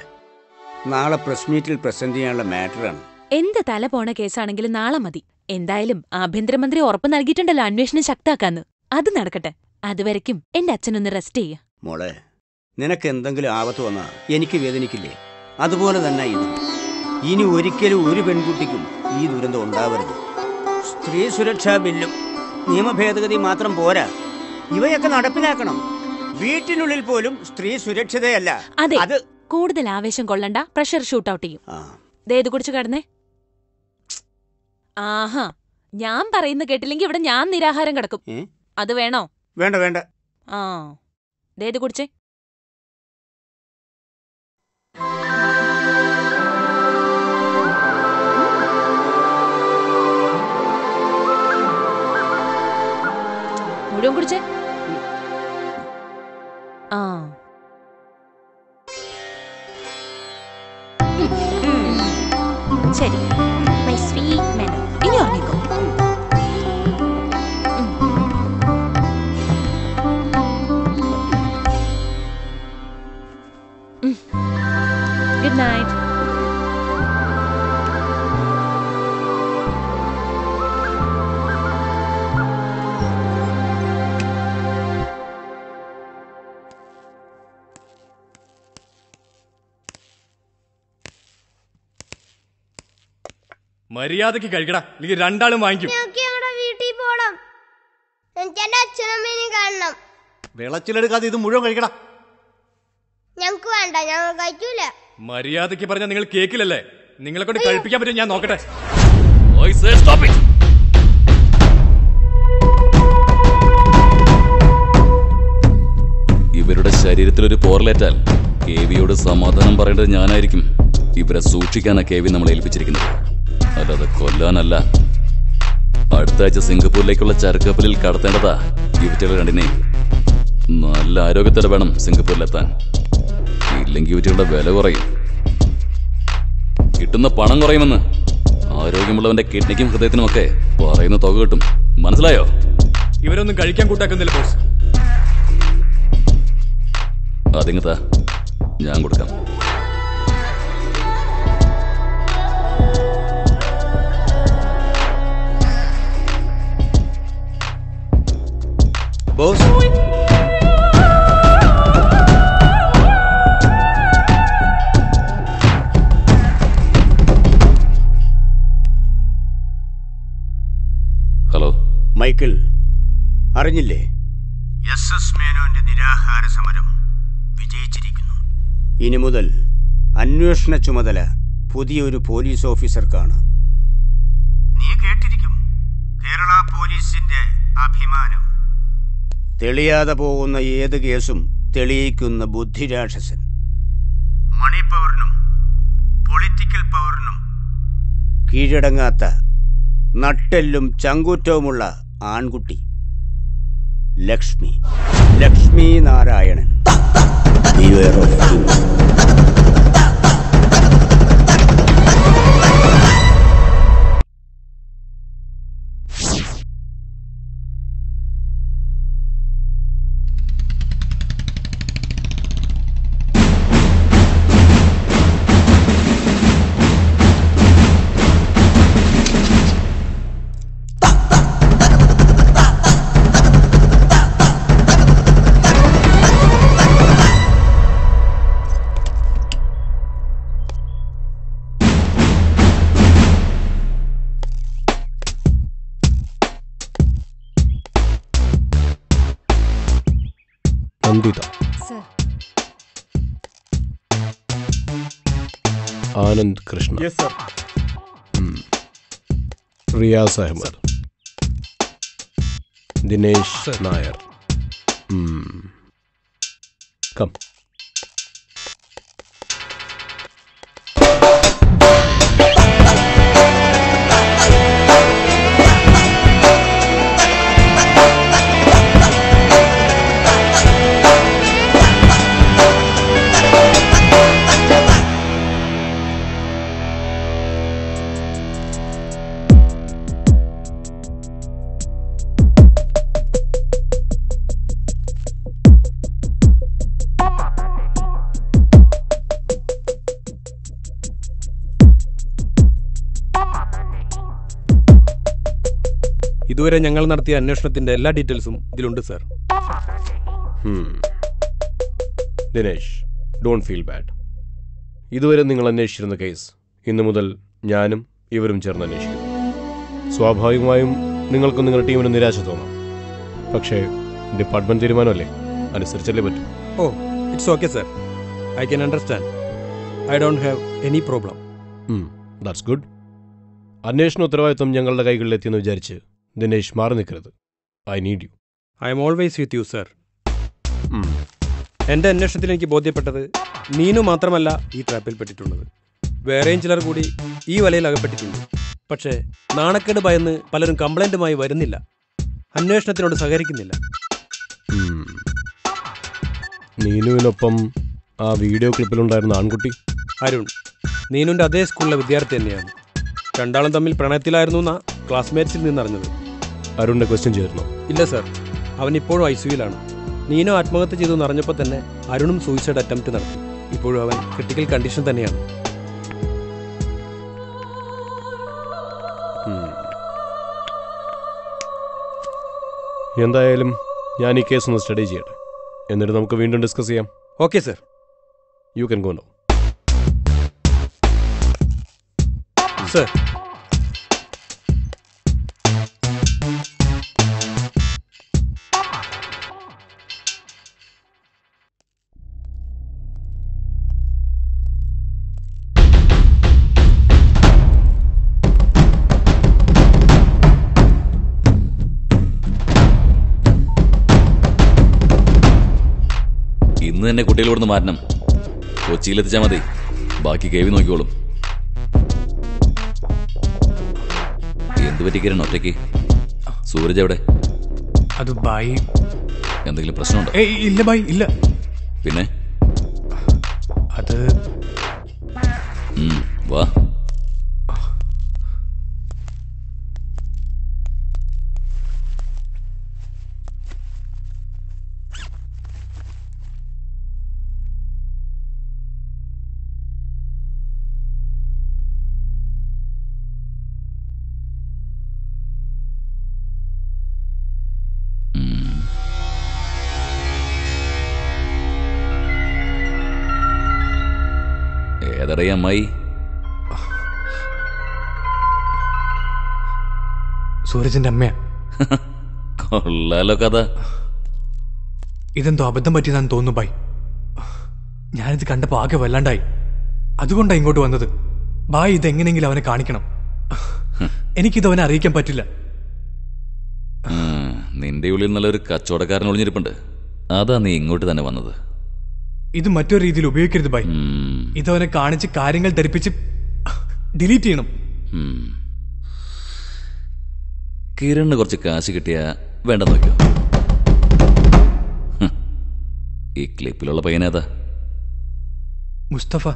നാളെ പ്രസ് മീറ്റിൽ പ്രസന്റ് ചെയ്യാനുള്ള മാറ്ററാണ്. എന്ത് തല പോണ കേസാണെങ്കിലും നാളെ മതി. എന്തായാലും ആഭ്യന്തരമന്ത്രി ഉറപ്പ് നൽകിയിട്ടുണ്ടല്ലോ അന്വേഷണം ശക്താക്കാന്ന്. അത് നടക്കട്ടെ. അതുവരയ്ക്കും എന്റെ അച്ഛനൊന്ന് റെസ്റ്റ് ചെയ്യ. മോളെ, നിനക്ക് എന്തെങ്കിലും ആപത്ത് വന്നാ എനിക്ക് വേദനിക്കില്ലേ? അതുപോലെ തന്നെ ഇത്. ഇനി ഒരിക്കലും ഒരു പെൺകുട്ടിക്കും ഈ ദുരന്തം ഉണ്ടാവരുത്. സ്ത്രീ സുരക്ഷാ ബില്ലും നിയമഭേദഗതി മാത്രം പോരാ, ഇവയൊക്കെ നടപ്പിലാക്കണം. വീട്ടിനുള്ളിൽ പോലും സ്ത്രീ സുരക്ഷിതയല്ല. അതെ, കൂടുതൽ ആവേശം കൊള്ളണ്ട. പ്രഷർ ഷൂട്ട് ഔട്ട് ചെയ്യും. ദേത് കുടിച്ച് കടന്നേ. ആഹാ, ഞാൻ പറയുന്ന കേട്ടില്ലെങ്കിൽ ഇവിടെ ഞാൻ നിരാഹാരം കിടക്കും. അത് വേണോ? വേണ്ട വേണ്ട. ആ, ദേത് കുടിച്ചേ. മുഴുവൻ കുടിച്ചേ. ആ, ശരി. മൈ സ്വീറ്റ് മാൻ, ഇനി ഉറങ്ങിക്കോ. Good night. മര്യാദക്ക് കഴിക്കടാ, എനിക്ക് രണ്ടാളും വാങ്ങിക്കും. വീട്ടിൽ പോണം. എനിക്ക് എന്റെ അച്ഛനമ്മേനെയും കാണണം. വിളച്ചിലെടുക്കാതെ ഇത് മുഴുവൻ കഴിക്കടാ. ഞങ്ങക്ക് വേണ്ട, ഞങ്ങൾ കഴിക്കൂല. മര്യാദക്ക് പറഞ്ഞാൽ നിങ്ങൾ കേക്കില്ലല്ലേ? നിങ്ങളെ കൊണ്ട് കഴിപ്പിക്കാൻ പറ്റും, ഞാൻ നോക്കട്ടെ. ഇവരുടെ ശരീരത്തിലൊരു പോർലേറ്റാൽ കേവിയോട് സമാധാനം പറയേണ്ടത് ഞാനായിരിക്കും. ഇവരെ സൂക്ഷിക്കാനാ കേവി നമ്മളെ ഏൽപ്പിച്ചിരിക്കുന്നത്, അല്ലാതെ കൊല്ലാനല്ല. അടുത്ത ആഴ്ച സിംഗപ്പൂരിലേക്കുള്ള ചരക്കപ്പലിൽ കടത്തേണ്ടതാ ഇവറ്റകൾ രണ്ടിനെയും. നല്ല ആരോഗ്യത്തോടെ വേണം സിംഗപ്പൂരിലെത്താൻ, ഇല്ലെങ്കിൽ ഇവറ്റകളുടെ വില കുറയും. കിട്ടുന്ന പണം കുറയുമെന്ന്. ആരോഗ്യമുള്ളവന്റെ കിഡ്നിക്കും ഹൃദയത്തിനുമൊക്കെ പറയുന്ന തുക കിട്ടും. മനസ്സിലായോ? ഇവരൊന്നും കഴിക്കാൻ കൂട്ടാക്കുന്നില്ല ബോസ്. അതിങ്ങത്താ, ഞാൻ കൊടുക്കാം. ബോസ്, ഹലോ മൈക്കിൾ, അറിഞ്ഞില്ലേ? SS മേനോന്റെ നിരാഹാര സമരം വിജയിച്ചിരിക്കുന്നു. ഇനി മുതൽ അന്വേഷണ ചുമതല പുതിയൊരു പോലീസ് ഓഫീസർക്കാണ്. നീ കേട്ടിരിക്കും, കേരള പോലീസിന്റെ അഭിമാനം. തെളിയാതെ പോകുന്ന ഏത് കേസും തെളിയിക്കുന്ന ബുദ്ധിരാക്ഷസൻ. മണി പവറിനും പൊളിറ്റിക്കൽ പവറിനും കീഴടങ്ങാത്ത നട്ടെല്ലും ചങ്കൂറ്റവുമുള്ള ആൺകുട്ടി Lakshmi. Lakshmi Narayanan. Anand Krishna. Yes sir. Riyaz Ahmed. Dinesh Nair. Come. ഇതുവരെ ഞങ്ങൾ നടത്തിയ അന്വേഷണത്തിന്റെ എല്ലാ ഡീറ്റെയിൽസും ഇതിലുണ്ട് sir. Dinesh, don't feel bad. ഇതുവരെ നിങ്ങൾ അന്വേഷിച്ചിരുന്ന കേസ് ഇന്നു മുതൽ ഞാനും ഇവരും ചേർന്ന് അന്വേഷിക്കും. സ്വാഭാവികമായും നിങ്ങൾക്കും നിങ്ങളുടെ ടീമിന് നിരാശ തോന്നാം. പക്ഷേ ഡിപ്പാർട്ട്മെന്റ് തീരുമാനമല്ലേ, അനുസരിച്ചല്ലേ പറ്റും. Oh, it's okay sir. I can understand. I don't have any problem. That's good. അന്വേഷണ ഉത്തരവാദിത്വം ഞങ്ങളുടെ കൈകളിലെത്തിയെന്ന് വിചാരിച്ച് ദിനേശ് മാറി നിൽക്കരുത്. I need you. I'm always with you sir. എൻ്റെ അന്വേഷണത്തിൽ എനിക്ക് ബോധ്യപ്പെട്ടത് നീനു മാത്രമല്ല ഈ ട്രാപ്പിൽപ്പെട്ടിട്ടുള്ളത്. വേറെയും ചിലർ കൂടി ഈ വലയിൽ അകപ്പെട്ടിട്ടുണ്ട്. പക്ഷേ നാണക്കേട് ഭയന്ന് പലരും കംപ്ലൈൻറ്റുമായി വരുന്നില്ല, അന്വേഷണത്തിനോട് സഹകരിക്കുന്നില്ല. നീനുവിനൊപ്പം ആ വീഡിയോ ക്ലിപ്പിലുണ്ടായിരുന്ന ആൺകുട്ടി അരുൺ നീനുവിൻ്റെ അതേ സ്കൂളിലെ വിദ്യാർത്ഥി തന്നെയാണ്. രണ്ടാളും തമ്മിൽ പ്രണയത്തിലായിരുന്നു എന്നാ ക്ലാസ്മേറ്റ്സിൽ നിന്നറിഞ്ഞത്. അരുണിനെ ക്വസ്റ്റ്യൻ ചെയ്തിരുന്നോ? ഇല്ല സർ, അവൻ ഇപ്പോഴും ഐസിയുലാണ്. നീനു ആത്മഹത്യ ചെയ്തു എന്നറിഞ്ഞപ്പോൾ തന്നെ അരുണും സൂയിസൈഡ് അറ്റംപ്റ്റ് നടത്തി. ഇപ്പോഴും അവൻ ക്രിട്ടിക്കൽ കണ്ടീഷൻ തന്നെയാണ്. എന്തായാലും ഞാൻ ഈ കേസ് ഒന്ന് സ്റ്റഡി ചെയ്യട്ടെ, എന്നിട്ട് നമുക്ക് വീണ്ടും ഡിസ്കസ് ചെയ്യാം. Okay sir. You can go now. Sir. ഇന്ന് തന്നെ കുട്ടികളോട് മാറ്റണം. കൊച്ചിയിലെത്തിച്ചാൽ മതി, ബാക്കി കേവി നോക്കിക്കോളും. എന്ത് പറ്റിക്കരണം ഒറ്റയ്ക്ക്? സൂരജ് എവിടെ? അത് ബായി. എന്തെങ്കിലും പ്രശ്നമുണ്ടോ? ഇല്ല ബായി, ഇല്ല. പിന്നെ അത് വാ. ഏതറിയ അമ്മായി? സൂരജിന്റെ അമ്മയാ. കൊള്ളാലോ കഥ. ഇതെന്തോ അബദ്ധം പറ്റിയതാന്ന് തോന്നുന്നു ബായ്. ഞാനിത് കണ്ടപ്പോ ആകെ വല്ലാണ്ടായി. അതുകൊണ്ടാ ഇങ്ങോട്ട് വന്നത്. ബായ് ഇതെങ്ങനെയെങ്കിലും അവനെ കാണിക്കണം. എനിക്കിത് അവനെ അറിയിക്കാൻ പറ്റില്ല. നിന്റെ ഉള്ളിൽ നല്ലൊരു കച്ചവടക്കാരൻ ഒളിഞ്ഞിരിപ്പുണ്ട്. അതാ നീ ഇങ്ങോട്ട് തന്നെ വന്നത്. ഇത് മറ്റൊരു രീതിയിൽ ഉപയോഗിക്കരുത് ബായ്. ഇതവനെ കാണിച്ച് കാര്യങ്ങൾ ധരിപ്പിച്ച് ഡിലീറ്റ് ചെയ്യണം. കിരണിന് കുറച്ച് കാശ് കിട്ടിയാ വേണ്ട നോക്കിയോ. ഈ ക്ലിപ്പിലുള്ള പയ്യനേതാ? മുസ്തഫ,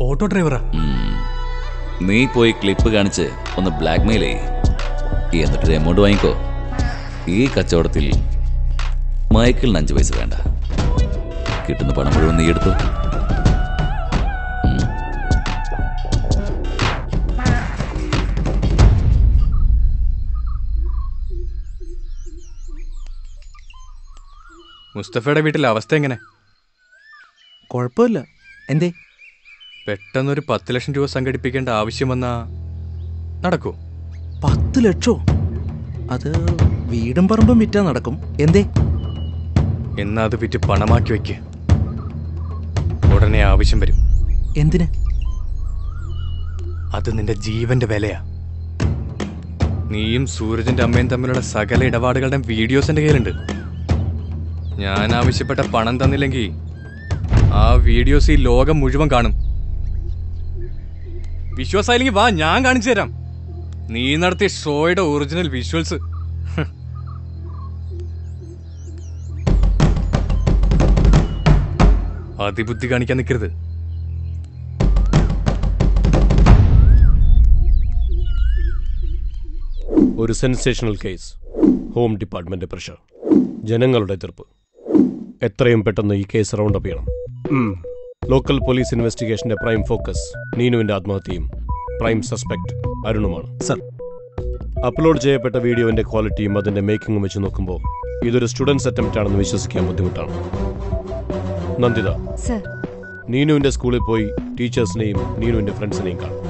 ഓട്ടോ ഡ്രൈവറാ. നീ പോയി ക്ലിപ്പ് കാണിച്ച് ഒന്ന് ബ്ലാക്ക്മെയിൽ ചെയ്യ്, എന്നിട്ടൊരു എമൗണ്ട് വാങ്ങിക്കോ. ഈ കച്ചവടത്തിൽ മൈക്കിളിന് 5 പൈസ വേണ്ട. കിട്ടുന്ന പണം മുഴുവൻ നീ എടുത്തു. മുസ്തഫയുടെ വീട്ടിലെ അവസ്ഥ എങ്ങനെ? കുഴപ്പമില്ല. എന്തേ? പെട്ടെന്നൊരു 10 ലക്ഷം രൂപ സംഘടിപ്പിക്കേണ്ട ആവശ്യം വന്നാ നടക്കൂ? 10 ലക്ഷോ? അത് വീടും പറമ്പും വിറ്റാ നടക്കും. എന്തേ? എന്നാ അത് വിറ്റ് പണമാക്കി വയ്ക്ക്. ഉടനെ ആവശ്യം വരും. എന്തിന്? അത് നിന്റെ ജീവന്റെ വിലയാ. നീയും സൂരജിന്റെ അമ്മയും തമ്മിലുള്ള സകല ഇടപാടുകളുടെ വീഡിയോസ് എന്റെ കയ്യിലുണ്ട്. ഞാൻ ആവശ്യപ്പെട്ട പണം തന്നില്ലെങ്കിൽ ആ വീഡിയോസ് ഈ ലോകം മുഴുവൻ കാണും. വിശ്വാസമായില്ലെങ്കിൽ വാ, ഞാൻ കാണിച്ചു തരാം നീ നടത്തിയ ഷോയുടെ ഒറിജിനൽ വിഷ്വൽസ്. അതിബുദ്ധി കാണിക്കാൻ നിൽക്കരുത്. ഒരു sensational case. Home department pressure, ജനങ്ങളുടെ എതിർപ്പ്. എത്രയും പെട്ടെന്ന് ഈ കേസ് റൗണ്ട് അപ്പ് ചെയ്യണം. ലോക്കൽ പോലീസ് ഇൻവെസ്റ്റിഗേഷന്റെ പ്രൈം ഫോക്കസ് നീനുവിന്റെ ആത്മഹത്യയും പ്രൈം സസ്പെക്ട് അരുണുമാണ്. സർ, അപ്ലോഡ് ചെയ്യപ്പെട്ട വീഡിയോന്റെ ക്വാളിറ്റിയും അതിന്റെ മേക്കിങ്ങും വെച്ച് നോക്കുമ്പോൾ ഇതൊരു സ്റ്റുഡൻസ് അറ്റംപ്റ്റ് ആണെന്ന് വിശ്വസിക്കാൻ ബുദ്ധിമുട്ടാണ്. നന്ദിത, സർ, നീനുവിന്റെ സ്കൂളിൽ പോയി ടീച്ചേഴ്സിനെയും നീനുവിന്റെ ഫ്രണ്ട്സിനെയും കാണും.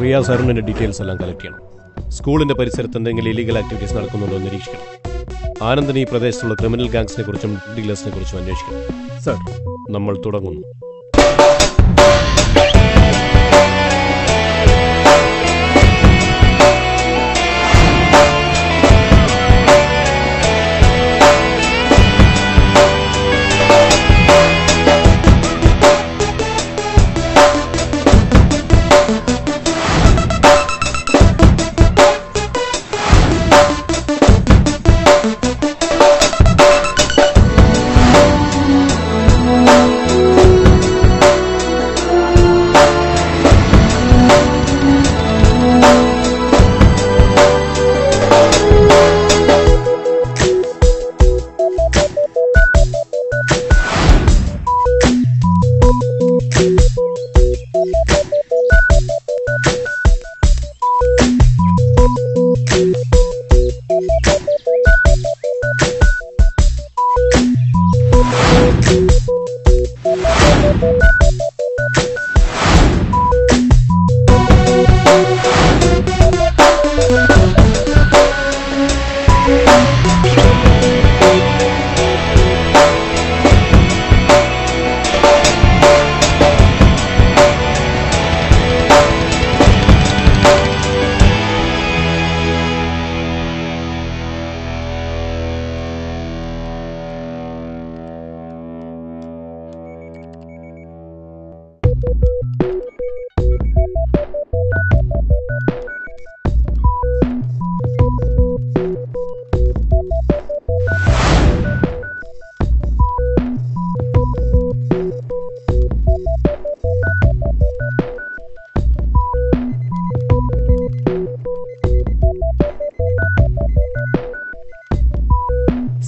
റിയാസ് അരുണിന്റെ ഡീറ്റെയിൽസ് എല്ലാം കളക്ട് ചെയ്യണം. സ്കൂളിന്റെ പരിസരത്ത് എന്തെങ്കിലും ഇല്ലീഗൽ ആക്ടിവിറ്റീസ് നടക്കുന്നുണ്ടോ എന്ന് നിരീക്ഷിക്കണം. ആനന്ദിന് ഈ പ്രദേശത്തുള്ള ക്രിമിനൽ ഗാങ്സിനെ കുറിച്ചും ഡീലേഴ്സിനെ കുറിച്ചും അന്വേഷിക്കണം. സർ, നമ്മൾ തുടങ്ങുന്നു.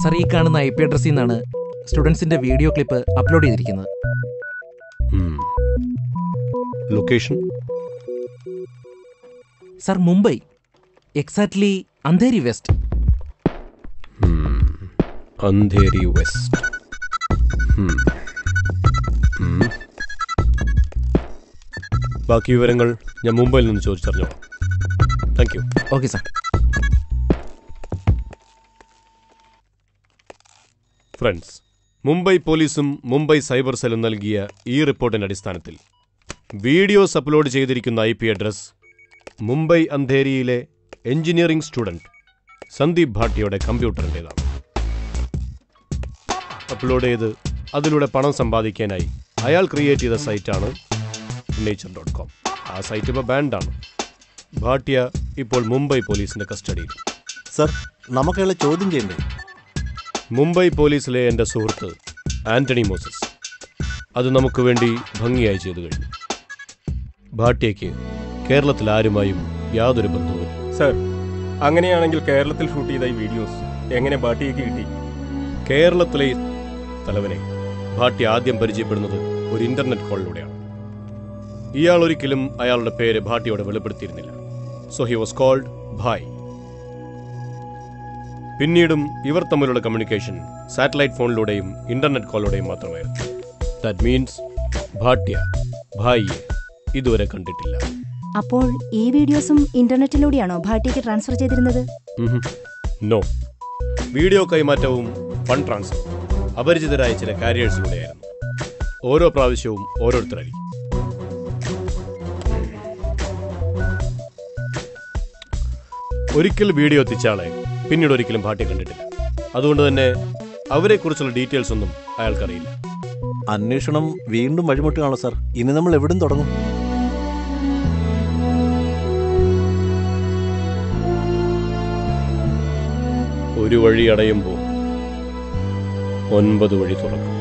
സർ, ഈ കാണുന്ന IP അഡ്രസ്സിൽ നിന്നാണ് സ്റ്റുഡൻസിന്റെ വീഡിയോ ക്ലിപ്പ് അപ്ലോഡ് ചെയ്തിരിക്കുന്നത്. Location? Sir, Mumbai, exactly Andheri west. Andheri west. ബാക്കി വിവരങ്ങൾ ഞാൻ മുംബൈയിൽ നിന്ന് ചോദിച്ചറിഞ്ഞോളാം. Thank you. Okay sir. Friends, Mumbai പോലീസും മുംബൈ സൈബർ സെല്ലും നൽകിയ ഈ റിപ്പോർട്ടിന്റെ അടിസ്ഥാനത്തിൽ വീഡിയോസ് അപ്ലോഡ് ചെയ്തിരിക്കുന്ന IP അഡ്രസ് മുംബൈ അന്ധേരിയിലെ എഞ്ചിനീയറിംഗ് സ്റ്റുഡന്റ് സന്ദീപ് ഭാട്ടിയുടെ കമ്പ്യൂട്ടറിൻ്റെതാണ്. അപ്ലോഡ് ചെയ്ത് അതിലൂടെ പണം സമ്പാദിക്കാനായി അയാൾ ക്രിയേറ്റ് ചെയ്ത സൈറ്റാണ് nature.com. ആ സൈറ്റ് ഇപ്പോൾ ബാൻഡാണ്. ഭാട്ടിയ ഇപ്പോൾ മുംബൈ പോലീസിന്റെ കസ്റ്റഡിയിൽ. സർ, നമുക്കയാളെ ചോദ്യം ചെയ്യണ്ടേ? മുംബൈ പോലീസിലെ എൻ്റെ സുഹൃത്ത് ആന്റണി മോസസ് അത് നമുക്ക് വേണ്ടി ഭംഗിയായി ചെയ്തു കഴിഞ്ഞു. ഭാട്ടിയയ്ക്ക് കേരളത്തിൽ ആരുമായും യാതൊരു ബന്ധവുമില്ല. സർ, അങ്ങനെയാണെങ്കിൽ കേരളത്തിൽ ഷൂട്ട് ചെയ്ത ഈ വീഡിയോസ് എങ്ങനെ ഭാട്ടിയയ്ക്ക് കിട്ടി? കേരളത്തിലെ തലവനെ ഭാട്ടി ആദ്യം പരിചയപ്പെടുന്നത് ഒരു ഇന്റർനെറ്റ് കോളിലൂടെയാണ്. ഇയാൾ ഒരിക്കലും അയാളുടെ പേര് ഭാട്ടിയോട് വെളിപ്പെടുത്തിയിരുന്നില്ല. So he was called Bhai. പിന്നീടും ഇവർ തമ്മിലുള്ള കമ്മ്യൂണിക്കേഷൻ സാറ്റലൈറ്റ് ഫോണിലൂടെയും ഇന്റർനെറ്റ് കോളിലൂടെയും മാത്രമായിരുന്നു. ദാറ്റ് മീൻസ് ഭാട്ടിയ ഭായിയെ ഇതുവരെ കണ്ടിട്ടില്ല. അപ്പോൾ ഈ വീഡിയോസും ഇന്റർനെറ്റിലൂടെയാണോ ഭാട്ടിക്ക് ട്രാൻസ്ഫർ ചെയ്തിരുന്നത്? നോ. വീഡിയോ കൈമാറ്റവും ഫണ്ട് ട്രാൻസ്ഫർ അപരിചിതരായ ചില കാരിയേഴ്സിലൂടെയായിരുന്നു. ഓരോ പ്രാവശ്യവും ഓരോരുത്തരായിരിക്കും. ഒരിക്കൽ വീഡിയോ എത്തിച്ച ആളെ പിന്നീട് ഒരിക്കലും ഭാട്ടിയെ കണ്ടിട്ടില്ല. അതുകൊണ്ട് തന്നെ അവരെക്കുറിച്ചുള്ള ഡീറ്റെയിൽസ് ഒന്നും അയാൾക്കറിയില്ല. അന്വേഷണം വീണ്ടും വഴിമുട്ടുകയാണോ സാർ? ഇനി നമ്മൾ എവിടും തുടങ്ങും? ഒരു വഴി അടയുമ്പോൾ 9 വഴി തുറക്കും.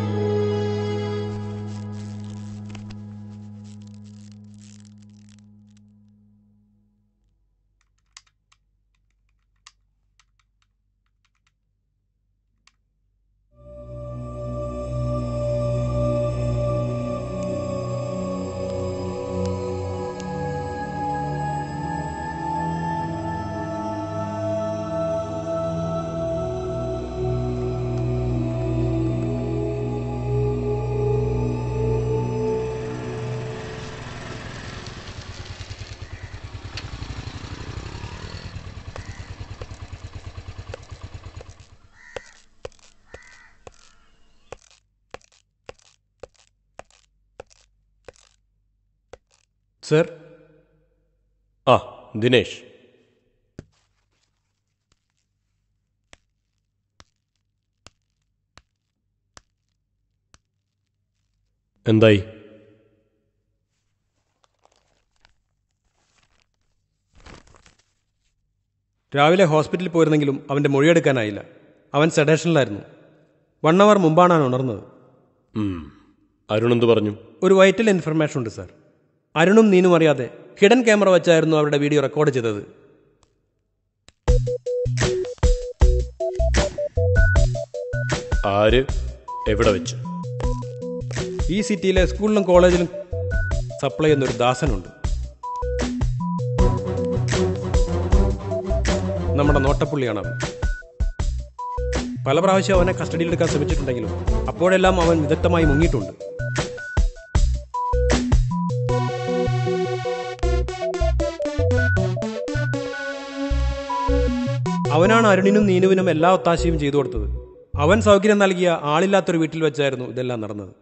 സർ. ആ ദിനേശ്, എന്തായി? രാവിലെ ഹോസ്പിറ്റലിൽ പോയിരുന്നെങ്കിലും അവൻ്റെ മൊഴിയെടുക്കാനായില്ല. അവൻ സെഡേഷനിലായിരുന്നു. 1 hour മുമ്പാണ് അവൻ ഉണർന്നത്. അരുൺ എന്ത് പറഞ്ഞു? ഒരു വൈറ്റൽ ഇൻഫർമേഷൻ ഉണ്ട് സാർ. അരുണും നീനും അറിയാതെ ഹിഡൻ ക്യാമറ വെച്ചായിരുന്നു അവരുടെ വീഡിയോ റെക്കോർഡ് ചെയ്തത്. ആര്, എവിടെ വെച്ച്? ഈ സിറ്റിയിലെ സ്കൂളിലും കോളേജിലും സപ്ലൈ ചെയ്യുന്നൊരു ദാസനുണ്ട്. നമ്മുടെ നോട്ടപ്പുള്ളിയാണ് അവൻ. പല പ്രാവശ്യം അവനെ കസ്റ്റഡിയിലെടുക്കാൻ ശ്രമിച്ചിട്ടുണ്ടെങ്കിലും അപ്പോഴെല്ലാം അവൻ വിദഗ്ധമായി മുങ്ങിയിട്ടുണ്ട്. അവനാണ് അരുണിനും നീനുവിനും എല്ലാ ഒത്താശയും ചെയ്തു കൊടുത്തത്. അവൻ സൗകര്യം നൽകിയ ആളില്ലാത്തൊരു വീട്ടിൽ വെച്ചായിരുന്നു ഇതെല്ലാം നടന്നത്.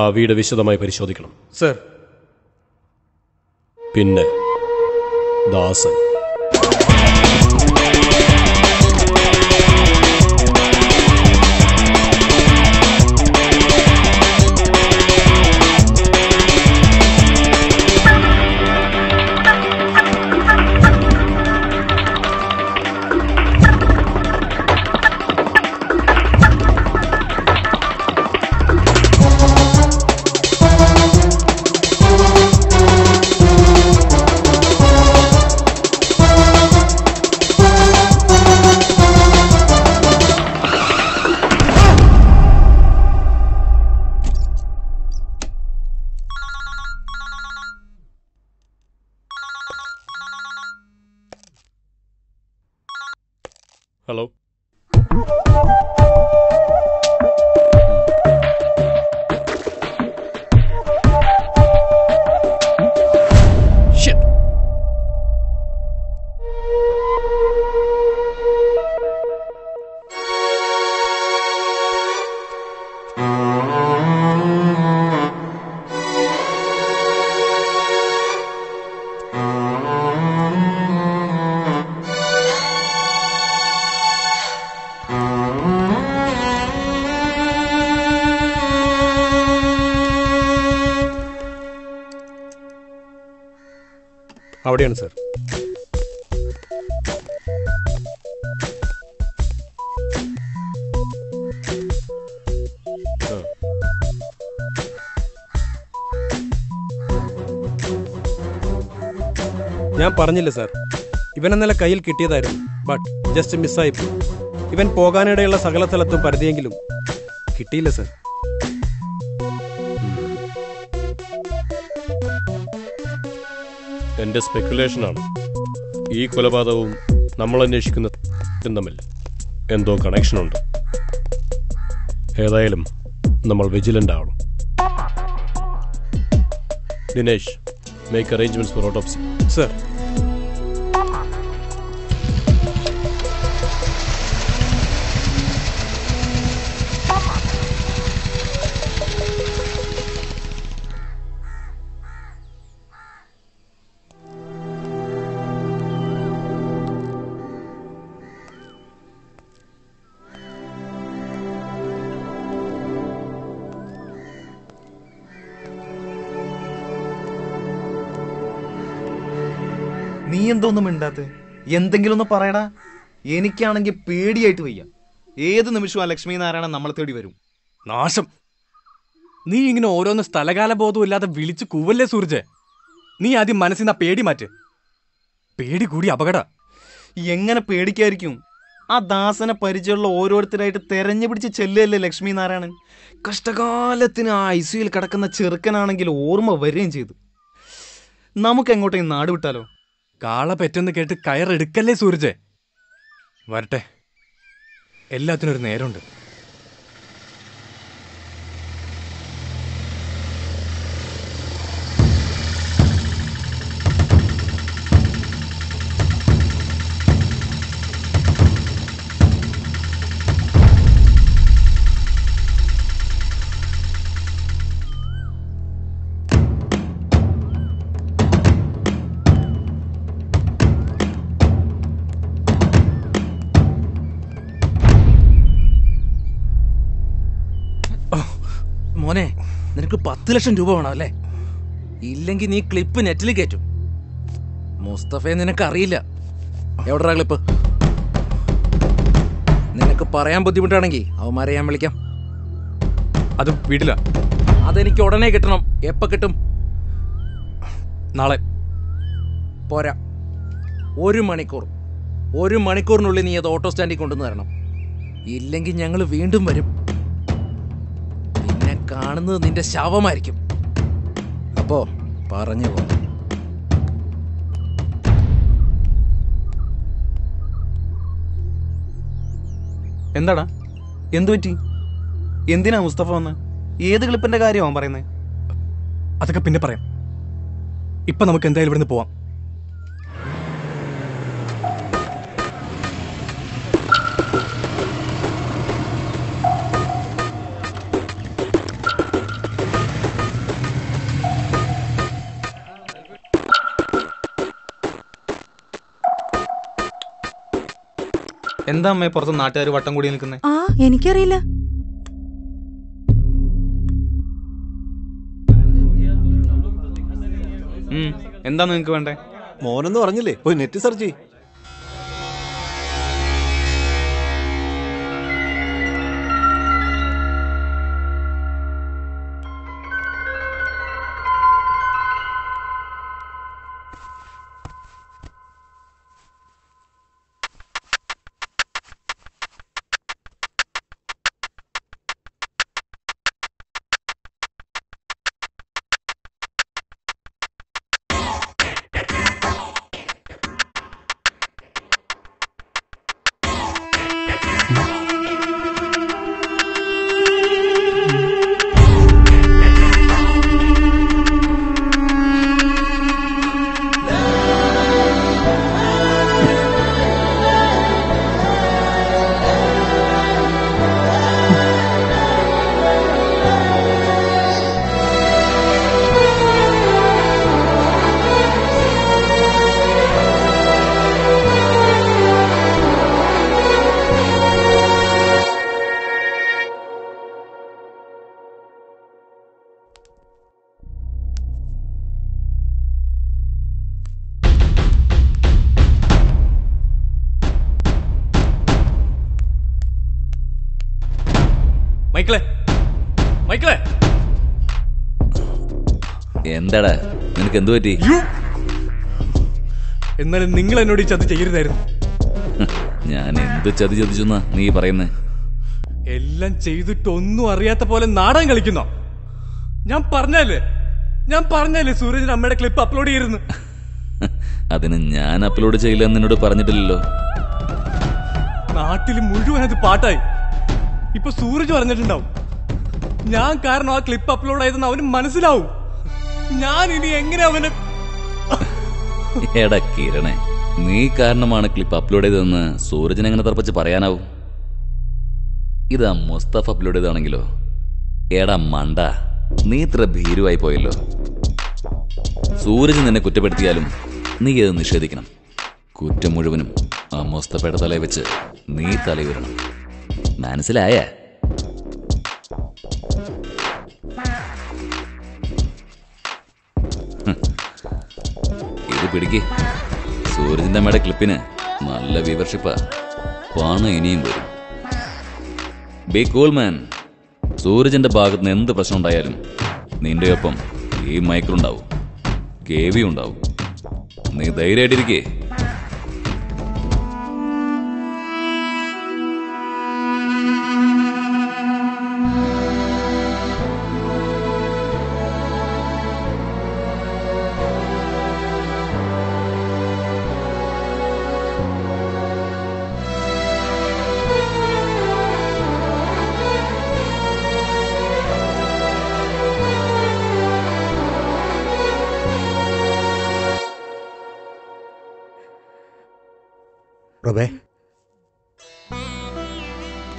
ആ വീട് വിശദമായി പരിശോധിക്കണം സർ. പിന്നെ ദാസൻ. ഹലോ. അവിടെയാണ് സർ. ഞാൻ പറഞ്ഞില്ല സാർ, ഇവൻ ഇന്നലെ കയ്യിൽ കിട്ടിയതായിരുന്നു. But just മിസ്സായിപ്പോയി. ഇവൻ പോകാനിടയുള്ള സകല സ്ഥലത്തും പരതിയെങ്കിലും കിട്ടിയില്ല സാർ. എൻ്റെ സ്പെക്കുലേഷനാണ്. ഈ കൊലപാതകവും നമ്മൾ അന്വേഷിക്കുന്ന തമ്മിൽ എന്തോ കണക്ഷനുണ്ട്. ഏതായാലും നമ്മൾ വിജിലൻ്റ് ആവണം. Dinesh, make arrangements four autopsy. Sir. നീ എന്തോന്നും മിണ്ടാത്ത? എന്തെങ്കിലും ഒന്ന് പറയടാ. എനിക്കാണെങ്കിൽ പേടിയായിട്ട് വയ്യ. ഏത് നിമിഷവും ആ ലക്ഷ്മി നാരായണൻ നമ്മളെ തേടി വരും. നാശം. നീ ഇങ്ങനെ ഓരോന്ന് സ്ഥലകാല ബോധവും ഇല്ലാതെ വിളിച്ചു കൂവല്ലേ സൂർജ്. നീ ആദ്യം മനസ്സിൽ നിന്ന് ആ പേടി മാറ്റ്. പേടി കൂടി അപകട. എങ്ങനെ പേടിക്കായിരിക്കും? ആ ദാസനെ പരിചയമുള്ള ഓരോരുത്തരായിട്ട് തെരഞ്ഞു പിടിച്ച് ചെല്ലല്ലേ ലക്ഷ്മി നാരായണൻ. കഷ്ടകാലത്തിന് ആ ഐസിയുയിൽ കിടക്കുന്ന ചെറുക്കനാണെങ്കിൽ ഓർമ്മ വരികയും ചെയ്തു. നമുക്ക് എങ്ങോട്ടേയും നാട് വിട്ടാലോ? കാള പെറ്റെന്ന് കേട്ട് കയറെടുക്കല്ലേ സൂരജ്. വരട്ടെ, എല്ലാത്തിനൊരു നേരമുണ്ട്. മോനെ, നിനക്ക് 10 ലക്ഷം രൂപ വേണം അല്ലേ? ഇല്ലെങ്കിൽ നീ ക്ലിപ്പ് നെറ്റിൽ കയറ്റും. മുസ്തഫയെ നിനക്ക് അറിയില്ല. എവിടെടാ ക്ലിപ്പ്? നിനക്ക് പറയാൻ ബുദ്ധിമുട്ടാണെങ്കിൽ അവന്മാരെ ഞാൻ വിളിക്കാം. അത് വീട്ടില. അതെനിക്ക് ഉടനെ കിട്ടണം. എപ്പോ കിട്ടും? നാളെ. പോരാ, 1 മണിക്കൂർ. 1 മണിക്കൂറിനുള്ളിൽ നീ അത് ഓട്ടോ സ്റ്റാൻഡിൽ കൊണ്ടുവന്ന് തരണം. ഇല്ലെങ്കിൽ ഞങ്ങൾ വീണ്ടും വരും. നിന്നെ കാണുന്നത് നിന്റെ ശവമായിരിക്കും. അപ്പോ പറഞ്ഞു പോ. എന്താടാ, എന്തു പറ്റി? എന്തിനാ മുസ്തഫ വന്ന്? ഏത് ക്ലിപ്പിന്റെ കാര്യമാണ് പറയുന്നത്? അതൊക്കെ പിന്നെ പറയാം. ഇപ്പൊ നമുക്ക് എന്തായാലും ഇവിടുന്ന് പോവാം. എന്താ അമ്മേ പുറത്ത് നാട്ടുകാർ വട്ടം കൂടി നിൽക്കുന്നത്? ആ, എനിക്കറിയില്ല. എന്താ നിങ്ങക്ക് വേണ്ടേ? മോനെന്ന് പറഞ്ഞില്ലേ, പോയി നെറ്റ് സെർച്ച് ചെയ്യ്. മൈക്കിളെ, മൈക്കിളെ, എന്താടാ നിനക്ക് എന്തു പറ്റി? എന്നാലും നിങ്ങൾ എന്നോട് ഈ ചതി ചെയ്യരുതായിരുന്നു. ഞാൻ എന്ത് ചതി ചതിച്ചെന്നാ നീ പറയുന്നേ? എല്ലാം ചെയ്തിട്ട് ഒന്നും അറിയാത്ത പോലെ നാടകം കളിക്കുന്നോ? ഞാൻ പറഞ്ഞല്ലേ സൂരജിന് അമ്മയുടെ ക്ലിപ്പ് അപ്ലോഡ് ചെയ്തിരുന്നു. അതിന് ഞാൻ അപ്ലോഡ് ചെയ്യില്ല എന്ന് എന്നോട് പറഞ്ഞിട്ടില്ലല്ലോ. നാട്ടിൽ മുഴുവൻ അത് പാട്ടായി. ഇപ്പൊ സൂരജ് പറഞ്ഞിട്ടുണ്ടാവും ഞാൻ കാരണം ആ ക്ലിപ്പ് അപ്ലോഡ് ആയതെന്ന് അവന് മനസ്സിലാവും. ഞാൻ ഇനി എങ്ങനെ അവന്... എടാ കിരണേ, നീ കാരണമാണ് ക്ലിപ്പ് അപ്ലോഡ് ചെയ്തതെന്ന് സൂരജിനെ എങ്ങനെ തറപ്പിച്ച് പറയാനാവും? ഇതാ മുസ്തഫ അപ്ലോഡ് ചെയ്താണെങ്കിലോ? എടാ മണ്ട, നീ ഇത്ര ഭീരുവായി പോയല്ലോ. സൂരജ് നിന്നെ കുറ്റപ്പെടുത്തിയാലും നീ അത് നിഷേധിക്കണം. കുറ്റം മുഴുവനും ആ മുസ്തഫയുടെ തലയിൽ വെച്ച് നീ തലയുരണം. മനസ്സിലായ? ഇത് പിടിക്ക്. സൂരജിന്റെ അമ്മയുടെ ക്ലിപ്പിന് നല്ല വ്യൂവർഷിപ്പാ. പണം ഇനിയും വരും. B cool man. സൂരജിന്റെ ഭാഗത്ത് നിന്ന് എന്ത് പ്രശ്നം ഉണ്ടായാലും നിന്റെ ഒപ്പം ഈ മൈക്കിളുണ്ടാവും, കേവി ഉണ്ടാവും. നീ ധൈര്യമായിട്ടിരിക്കേ.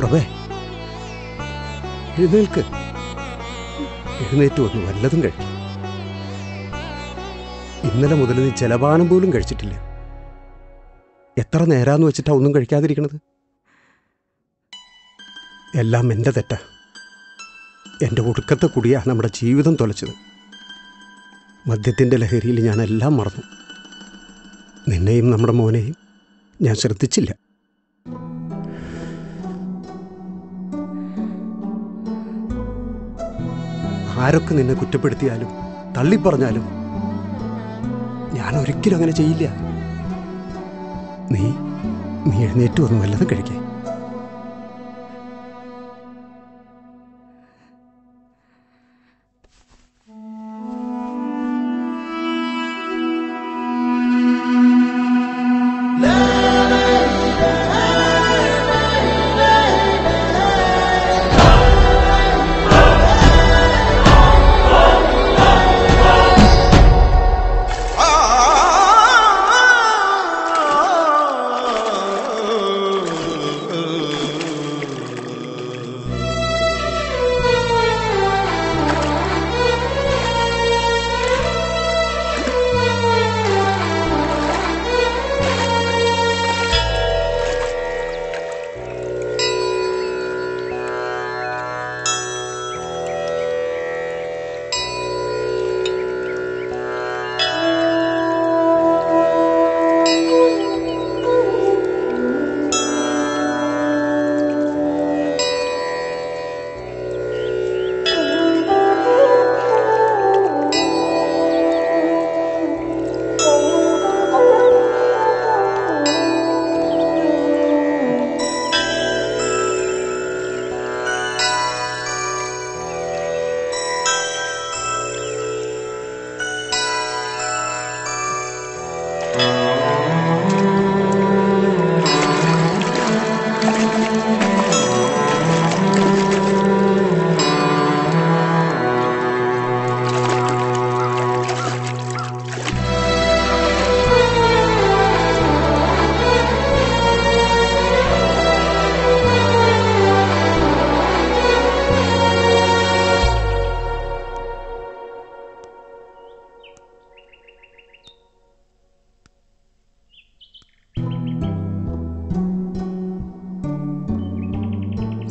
പ്രഭേ, എഴുന്നേൽക്ക്. എഴുന്നേറ്റ് വന്ന് വല്ലതും കഴിക്കും. ഇന്നലെ മുതൽ നീ ജലപാനം പോലും കഴിച്ചിട്ടില്ല. എത്ര നേരാന്ന് വെച്ചിട്ടാ ഒന്നും കഴിക്കാതിരിക്കണത്? എല്ലാം എൻ്റെ തെറ്റാ. എൻ്റെ ഒടുക്കത്തെ കുടിയാണ് നമ്മുടെ ജീവിതം തുലച്ചത്. മദ്യത്തിൻ്റെ ലഹരിയിൽ ഞാനെല്ലാം മറന്നു. നിന്നെയും നമ്മുടെ മോനെയും ഞാൻ ശ്രദ്ധിച്ചില്ല. ആരൊക്കെ നിന്നെ കുറ്റപ്പെടുത്തിയാലും തള്ളിപ്പറഞ്ഞാലും ഞാൻ ഒരിക്കലും അങ്ങനെ ചെയ്യില്ല. നീ എഴുന്നേറ്റ് വന്ന് വല്ലതും കഴിക്കേ.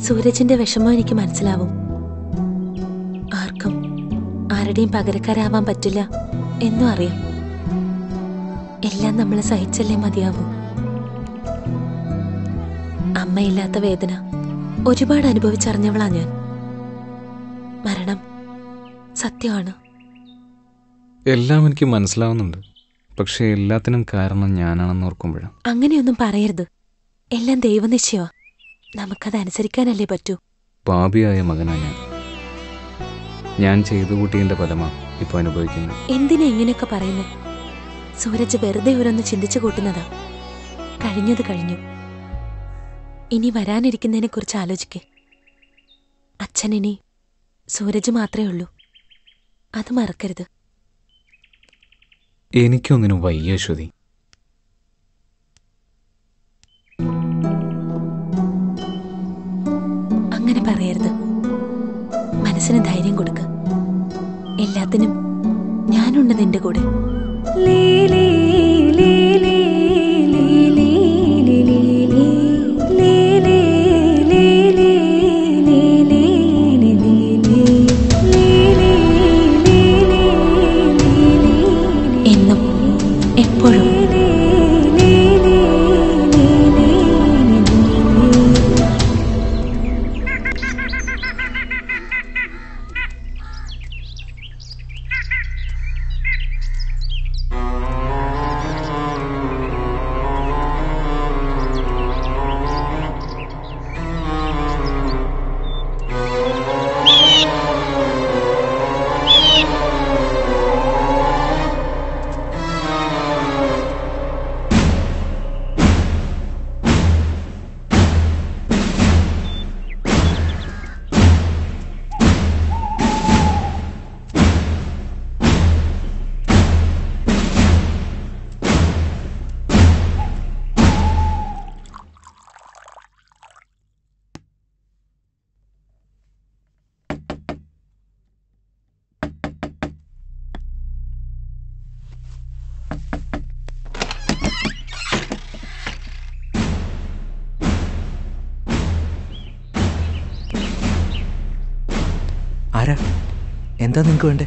സൂരജിന്റെ വിഷമം എനിക്ക് മനസ്സിലാവും. ആർക്കും ആരുടെയും പകരക്കാരാവാൻ പറ്റില്ല എന്നും അറിയാം. എല്ലാം നമ്മൾ സഹിച്ചല്ലേ മതിയാവൂ. അമ്മയില്ലാത്ത വേദന ഒരുപാട് അനുഭവിച്ചറിഞ്ഞവളാ ഞാൻ. മരണം സത്യമാണ്. എല്ലാം എനിക്ക് മനസ്സിലാവുന്നുണ്ട്. പക്ഷെ എല്ലാത്തിനും കാരണം ഞാനാണെന്ന് ഓർക്കുമ്പോഴാണ്. അങ്ങനെയൊന്നും പറയരുത്. എല്ലാം ദൈവനിശ്ചയമാ. നമുക്കതനുസരിക്കാനല്ലേ പറ്റൂ. പാപിയായ മകനാ ഞാൻ ചെയ്തു കൂട്ടിയതിന്റെ ഫലമാ ഇപ്പൊ അനുഭവിക്കുന്നത്. എന്തിനാ ഇങ്ങനെയൊക്കെ പറയുന്നത്? സൂരജ് വെറുതെ ഓരോന്ന് ചിന്തിച്ചു കൂട്ടുന്നതാ. കഴിഞ്ഞത് കഴിഞ്ഞു. ഇനി വരാനിരിക്കുന്നതിനെ കുറിച്ച് ആലോചിക്കേ. അച്ഛനിനി സൂരജ് മാത്രമേ ഉള്ളൂ. അത് മറക്കരുത്. എനിക്കൊന്നിനും വയ്യ ശ്രുതി. അങ്ങനെ പറയരുത്. മനസ്സിന് ധൈര്യം കൊടുക്ക. എല്ലാത്തിനും ഞാനുണ്ട് നിന്റെ കൂടെ. എന്നും എപ്പോഴും. എന്താ നിങ്ങൾക്ക് വേണ്ടേ?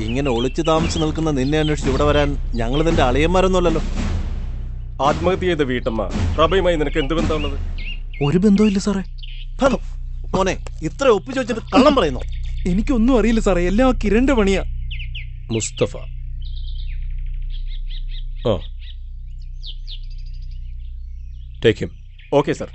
ഇങ്ങനെ ഒളിച്ചു താമസിച്ച് നിൽക്കുന്ന നിന്നെ അന്വേഷിച്ച് ഇവിടെ വരാൻ ഞങ്ങൾ നിന്റെ അളിയന്മാരൊന്നുമല്ലല്ലോ. ആത്മഹത്യ ചെയ്ത വീട്ടമ്മ പ്രഭയുമായി നിനക്ക് എന്ത് ബന്ധമുള്ളത്? ഒരു ബന്ധവുമില്ല സാറേ. മോനെ, ഇത്ര ഒപ്പിച്ചു വെച്ചിട്ട് കള്ളം പറയുന്നു. എനിക്കൊന്നും അറിയില്ല സാറേ, എല്ലാം ആ കിരണിന്റെ പണിയാ. Mustafa. Take him. Okay sir.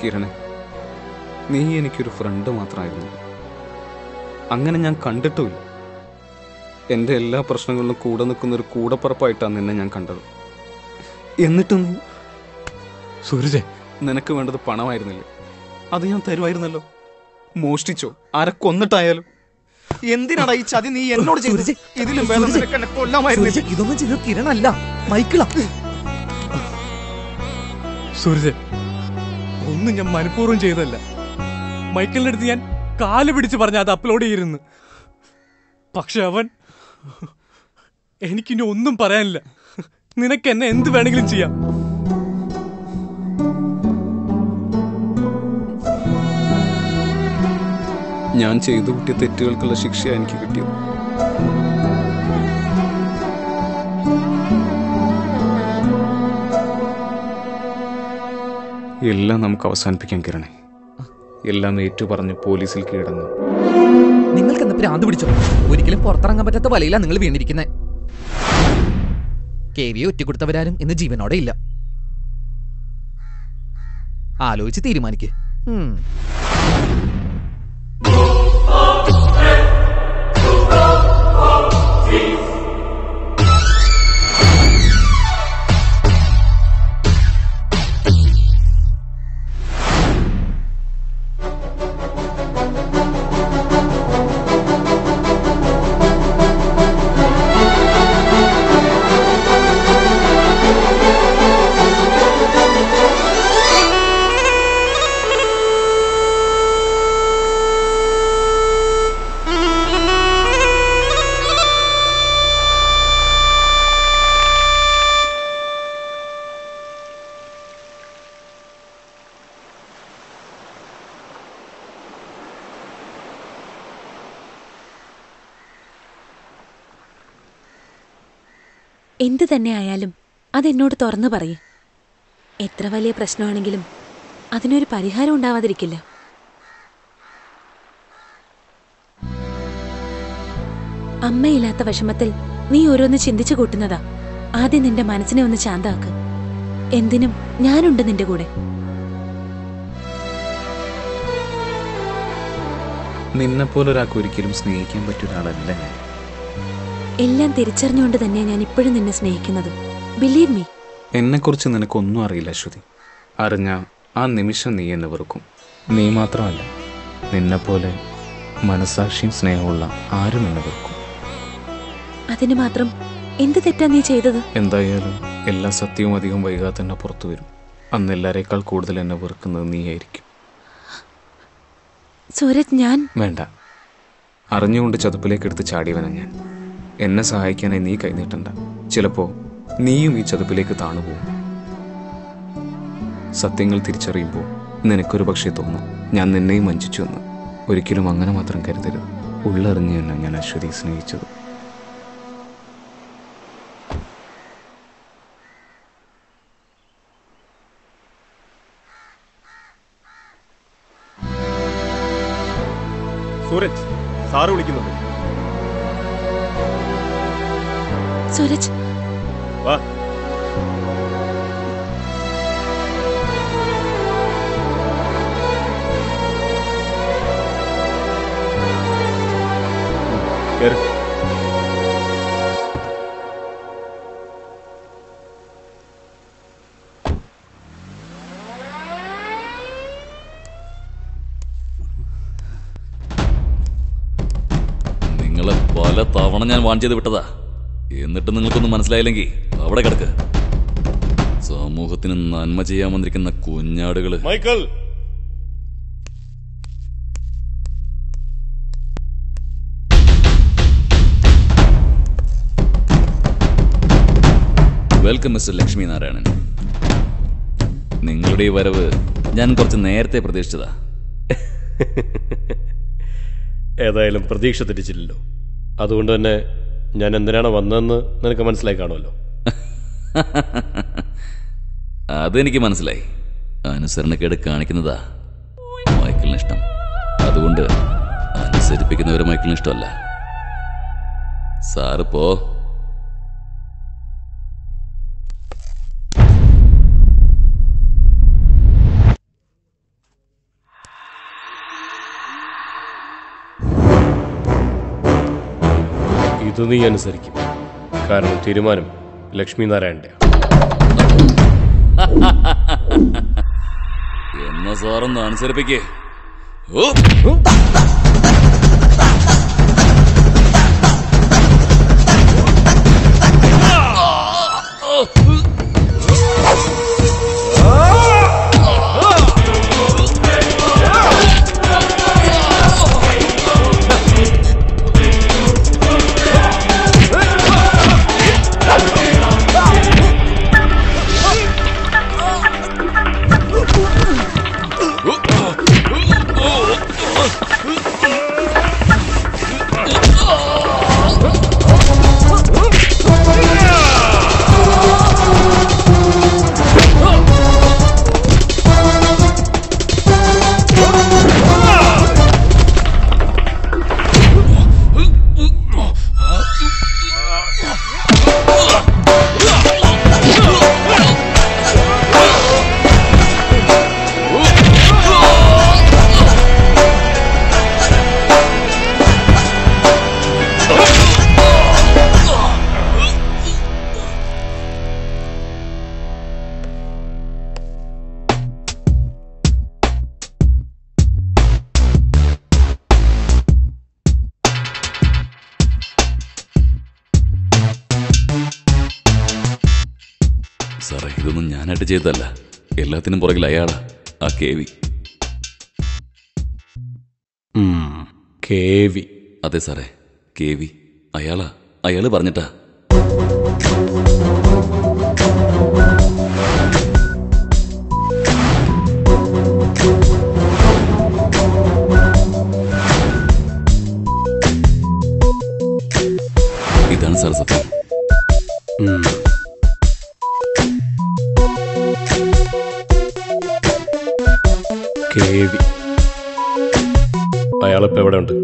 കിരണേ, നീ എനിക്കൊരു ഫ്രണ്ട് മാത്രമായിരുന്നു. അങ്ങനെ ഞാൻ കണ്ടിട്ടുമില്ല. എൻ്റെ എല്ലാ പ്രശ്നങ്ങളിലും കൂടെ നിൽക്കുന്നൊരു കൂടപ്പറപ്പായിട്ടാണ് നിന്നെ ഞാൻ കണ്ടത്. എന്നിട്ടും സൂരജ്, നിനക്ക് വേണ്ടത് പണമായിരുന്നില്ലേ? അത് ഞാൻ തരുമായിരുന്നല്ലോ. മോഷ്ടിച്ചോ ആരെ കൊന്നിട്ടായാലും. എന്തിനാടാ ഈ ചതി നീ എന്നോട് ചെയ്തത്? ഇതിലും ഭേദം നിനക്ക് എന്നെ കൊല്ലാമായിരുന്നില്ലേ? ഇതൊന്നും ചെയ്തത് കിരണല്ല, മൈക്കിളാ. സൂരജ്, ഒന്നും ഞാൻ മനഃപൂർവ്വം ചെയ്തല്ല. മൈക്കിളിന്റെ അടുത്ത് ഞാൻ കാല് പിടിച്ച് പറഞ്ഞ അത് അപ്ലോഡ് ചെയ്തിരുന്നു. പക്ഷെ അവൻ, എനിക്കിനി ഒന്നും പറയാനില്ല. നിനക്ക് എന്നെ എന്ത് വേണമെങ്കിലും ചെയ്യാം. ഞാൻ ചെയ്തു കൂട്ടിയ തെറ്റുകൾക്കുള്ള ശിക്ഷ എനിക്ക് കിട്ടിയത്. എല്ലാം നമുക്ക് അവസാനിപ്പിക്കാൻ കിരണേ. എല്ലാം ഏറ്റു പറഞ്ഞ് പോലീസിൽ കീഴടങ്ങും. നിങ്ങൾക്ക് എന്താ ഭ്രാന്ത് പിടിച്ചോ? ഒരിക്കലും പുറത്തിറങ്ങാൻ പറ്റാത്ത വലയിലാണ് നിങ്ങൾ വീണിരിക്കുന്നത്. കേവിയെ ഒറ്റക്കൊടുത്തവരാരും ഇന്ന് ജീവനോടെ ഇല്ല. ആലോചിച്ച് തീരുമാനിക്കേ. എന്തു തന്നെ ആയാലും അതെന്നോട് തുറന്നു പറയേ. എത്ര വലിയ പ്രശ്നമാണെങ്കിലും അതിനൊരു പരിഹാരം ഉണ്ടാവാതിരിക്കില്ല. അമ്മയില്ലാത്ത വിഷമത്തിൽ നീ ഓരോന്ന് ചിന്തിച്ചു കൂട്ടുന്നതാ. ആദ്യം നിന്റെ മനസ്സിനെ ഒന്ന് ശാന്താക്ക്. എന്തിനും ഞാനുണ്ട് നിന്റെ കൂടെ. നിന്നെപ്പോലെ ഒരാൾക്ക് ഒരിക്കലും സ്നേഹിക്കാൻ പറ്റിയ ഒരാളല്ല ഞാൻ. എല്ലാം തിരിച്ചറിഞ്ഞുകൊണ്ട് തന്നെ ഞാൻ ഇപ്പോഴും നിന്നെ സ്നേഹിക്കുന്നത്. Believe me. എന്നെക്കുറിച്ച് നിനക്കൊന്നും അറിയില്ല അശ്വതി. അറിഞ്ഞ ആ നിമിഷം നീ എന്നെ വെറുക്കും. നീ മാത്രമല്ല, നിന്നെപ്പോലെ മനസാക്ഷിയും സ്നേഹമുള്ള ആരും എന്നെ വെറുക്കും. അതിന് മാത്രം എന്ത് തെറ്റാ നീ ചെയ്തത്? എന്തായാലും എല്ലാ സത്യവും അധികം വൈകാതെ തന്നെ പുറത്തു വരും. അന്ന് എല്ലാരേക്കാൾ കൂടുതൽ എന്നെ വെറുക്കുന്നത് നീയായിരിക്കും. സൂരജ്, ഞാൻ വേണ്ട. അറിഞ്ഞുകൊണ്ട് ചതുപ്പിലേക്ക് എടുത്ത് ചാടിയവനാ ഞാൻ. എന്നെ സഹായിക്കാനായി നീ കൈനീട്ടണ്ട. ചിലപ്പോ നീയും ഈ ചതുപ്പിലേക്ക് താണുപോകും. സത്യങ്ങൾ തിരിച്ചറിയുമ്പോൾ നിനക്കൊരു പക്ഷേ തോന്നും ഞാൻ നിന്നെയും വഞ്ചിച്ചു എന്ന്. ഒരിക്കലും അങ്ങനെ മാത്രം കരുതരുത്. ഉള്ളറിഞ്ഞു തന്നെ ഞാൻ അശ്വതി സ്നേഹിച്ചത്. സൂരജ്, സാറ് വിളിക്കുന്നുണ്ട്. സൂരജ്, വാ. കേറ്. നിങ്ങളെ പല തവണ ഞാൻ വാൺ ചെയ്ത് വിട്ടതാ. എന്നിട്ട് നിങ്ങൾക്കൊന്നും മനസ്സിലായില്ലെങ്കിൽ അവിടെ കിടക്ക്. സമൂഹത്തിന് നന്മ ചെയ്യാൻ വന്നിരിക്കുന്ന കുഞ്ഞാടുകള്. Michael, welcome mister Lakshmi Narayanan. നിങ്ങളുടെ ഈ വരവ് ഞാൻ കുറച്ച് നേരത്തെ പ്രതീക്ഷിച്ചതാ. ഏതായാലും പ്രതീക്ഷ തെറ്റിച്ചില്ലല്ലോ. അതുകൊണ്ട് തന്നെ ഞാൻ എന്തിനാണ് വന്നതെന്ന് നിനക്ക് മനസ്സിലായി കാണുമല്ലോ. അതെനിക്ക് മനസ്സിലായി. അനുസരണക്കേട് കാണിക്കുന്നതാ മൈക്കിളിന് ഇഷ്ടം. അതുകൊണ്ട് അനുസരിപ്പിക്കുന്നവരെ മൈക്കിളിന് ഇഷ്ടമല്ല. സാറിപ്പോ ഇത് നീ അനുസരിക്കും. കാരണം തീരുമാനം ലക്ഷ്മി നാരായണന്റെ. എന്നാ സാറൊന്ന് അനുസരിപ്പിക്കേ. സാറേ, ഇതൊന്നും ഞാനായിട്ട് ചെയ്തതല്ല. എല്ലാത്തിനും പുറകിൽ അയാളാ, ആ KV. KV? അതെ സാറേ, KV. അയാള് പറഞ്ഞിട്ടാ. ഇതാണ് സാർ സത്യം. KV അയാളിപ്പോ എവിടെ ഉണ്ട്?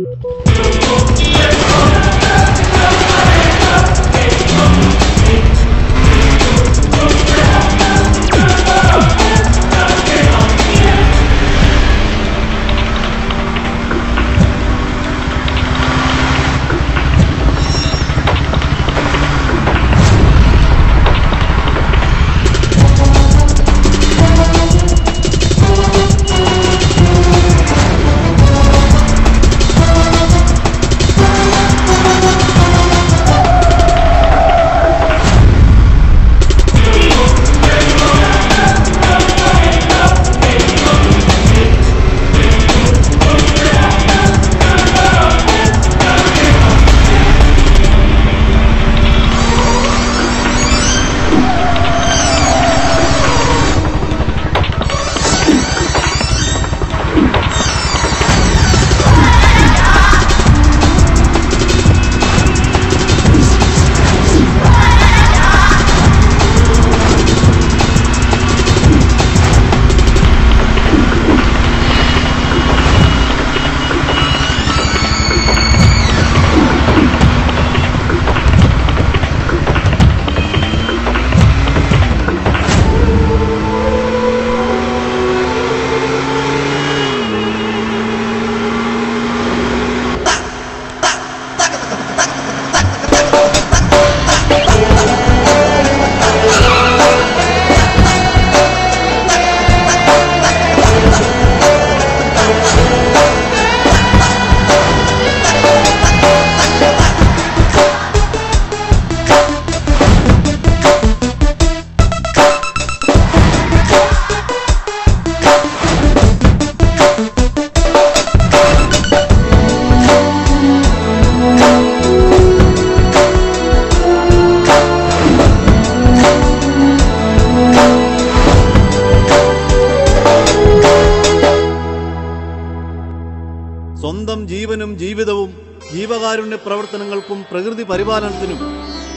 ജീവനും ജീവിതവും ജീവകാരുണ്യ പ്രവർത്തനങ്ങൾക്കും പ്രകൃതി പരിപാലനത്തിനും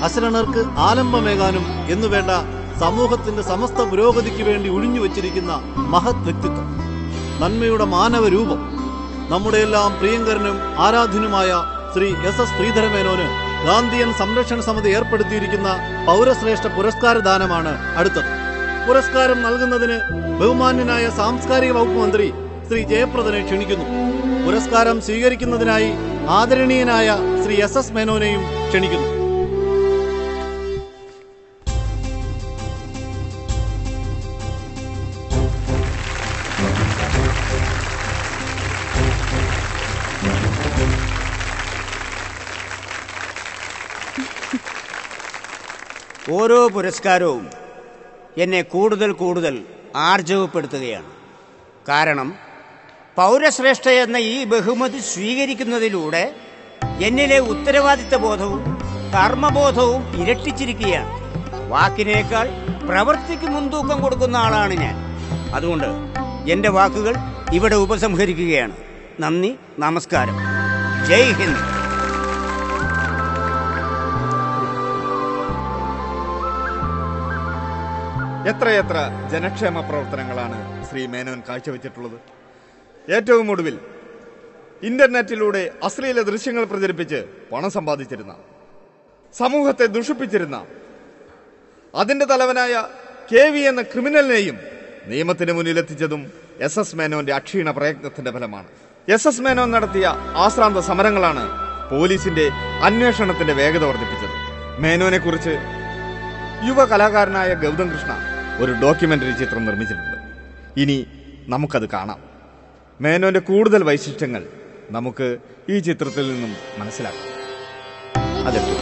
അശരണർക്ക് ആലംബമേകാനും എന്നുവേണ്ട സമൂഹത്തിന്റെ സമസ്ത പുരോഗതിക്ക് വേണ്ടി ഒഴിഞ്ഞുവച്ചിരിക്കുന്ന മഹത് വ്യക്തിത്വം, നന്മയുടെ മാനവരൂപം, നമ്മുടെ എല്ലാം പ്രിയങ്കരനും ആരാധ്യനുമായ ശ്രീ എസ് എസ് ശ്രീധരമേനോന് ഗാന്ധിയൻ സംരക്ഷണ സമിതി ഏർപ്പെടുത്തിയിരിക്കുന്ന പൗരശ്രേഷ്ഠ പുരസ്കാര ദാനമാണ് അടുത്തത്. പുരസ്കാരം നൽകുന്നതിന് ബഹുമാന്യനായ സാംസ്കാരിക വകുപ്പ് മന്ത്രി ശ്രീ ജയപ്രദനെ ക്ഷണിക്കുന്നു. പുരസ്കാരം സ്വീകരിക്കുന്നതിനായി ആദരണീയനായ ശ്രീ എസ് എസ് മേനോനെയും ക്ഷണിക്കുന്നു. ഓരോ പുരസ്കാരവും എന്നെ കൂടുതൽ കൂടുതൽ ആർജവപ്പെടുത്തുകയാണ്. കാരണം പൗരശ്രേഷ്ഠ എന്ന ഈ ബഹുമതി സ്വീകരിക്കുന്നതിലൂടെ എന്നിലെ ഉത്തരവാദിത്ത ബോധവും കർമ്മബോധവും ഇരട്ടിച്ചിരിക്കുകയാണ്. വാക്കിനേക്കാൾ പ്രവൃത്തിക്ക് മുൻതൂക്കം കൊടുക്കുന്ന ആളാണ് ഞാൻ. അതുകൊണ്ട് എൻ്റെ വാക്കുകൾ ഇവിടെ ഉപസംഹരിക്കുകയാണ്. നന്ദി, നമസ്കാരം, ജയ് ഹിന്ദ്. എത്രയെത്ര ജനക്ഷേമ പ്രവർത്തനങ്ങളാണ് ശ്രീ മേനോൻ കാഴ്ചവെച്ചിട്ടുള്ളത്. ഏറ്റവും ഒടുവിൽ ഇന്റർനെറ്റിലൂടെ അശ്ലീല ദൃശ്യങ്ങൾ പ്രചരിപ്പിച്ച് പണം സമ്പാദിച്ചിരുന്ന, സമൂഹത്തെ ദുഷിപ്പിച്ചിരുന്ന അതിന്റെ തലവനായ KV എന്ന ക്രിമിനലിനെയും നിയമത്തിന് മുന്നിലെത്തിച്ചതും SS മേനോന്റെ അക്ഷീണ പ്രയത്നത്തിന്റെ ഫലമാണ്. SS മേനോൻ നടത്തിയ ആശ്രാന്ത സമരങ്ങളാണ് പോലീസിന്റെ അന്വേഷണത്തിന്റെ വേഗത വർദ്ധിപ്പിച്ചത്. മേനോനെ കുറിച്ച് യുവ കലാകാരനായ ഗൗതം കൃഷ്ണ ഒരു ഡോക്യുമെന്ററി ചിത്രം നിർമ്മിച്ചിട്ടുണ്ട്. ഇനി നമുക്കത് കാണാം. മേനോന്റെ കൂടുതൽ വൈശിഷ്ട്യങ്ങൾ നമുക്ക് ഈ ചിത്രത്തിൽ നിന്നും മനസ്സിലാക്കാം. അതെപ്പോ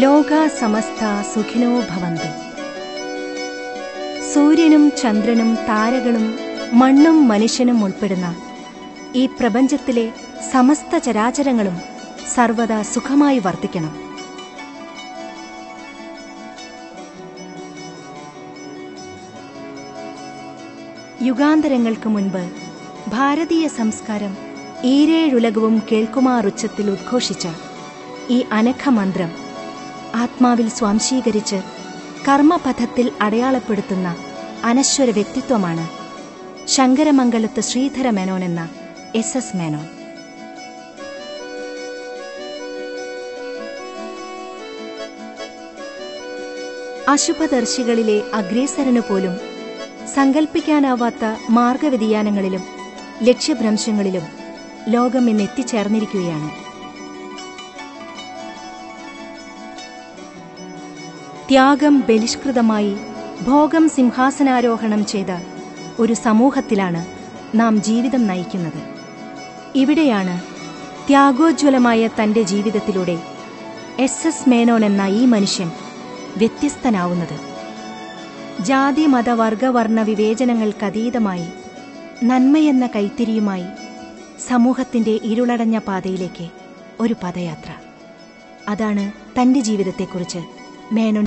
ലോകാ സമസ്ത സുഖിനോ ഭവന്തു. സൂര്യനും ചന്ദ്രനും താരകളും മണ്ണും മനുഷ്യനും ഉൾപ്പെടുന്ന ഈ പ്രപഞ്ചത്തിലെ സമസ്ത ചരാചരങ്ങളും സർവദാ സുഖമായി വർത്തിക്കണം. യുഗാന്തരങ്ങൾക്ക് മുൻപ് ഭാരതീയ സംസ്കാരം ഈരേഴുലകവും കേൾക്കുമാറുച്ചത്തിൽ ഉദ്ഘോഷിച്ച ഈ അനഘമന്ത്രം ആത്മാവിൽ സ്വാംശീകരിച്ച് കർമ്മപഥത്തിൽ അടയാളപ്പെടുത്തുന്ന അനശ്വര വ്യക്തിത്വമാണ് ശങ്കരമംഗലത്ത് ശ്രീധര മേനോൻ എന്ന SS മേനോൻ. അശുഭദർശികളിലെ അഗ്രേസരനു പോലും സങ്കൽപ്പിക്കാനാവാത്ത മാർഗവ്യതിയാനങ്ങളിലും ലക്ഷ്യഭ്രംശങ്ങളിലും ലോകം ഇന്ന് എത്തിച്ചേർന്നിരിക്കുകയാണ്. ത്യാഗം ബലിഷ്കൃതമായി ഭോഗം സിംഹാസനാരോഹണം ചെയ്ത ഒരു സമൂഹത്തിലാണ് നാം ജീവിതം നയിക്കുന്നത്. ഇവിടെയാണ് ത്യാഗോജ്വലമായ തൻ്റെ ജീവിതത്തിലൂടെ SS മേനോൻ എന്ന ഈ മനുഷ്യൻ വ്യത്യസ്തനാവുന്നത്. ജാതി മത വർഗവർണ്ണ വിവേചനങ്ങൾക്കതീതമായി നന്മയെന്ന കൈത്തിരിയുമായി സമൂഹത്തിൻ്റെ ഇരുളടഞ്ഞ പാതയിലേക്ക് ഒരു പദയാത്ര. അതാണ് തൻ്റെ ജീവിതത്തെക്കുറിച്ച് മേനോൻ.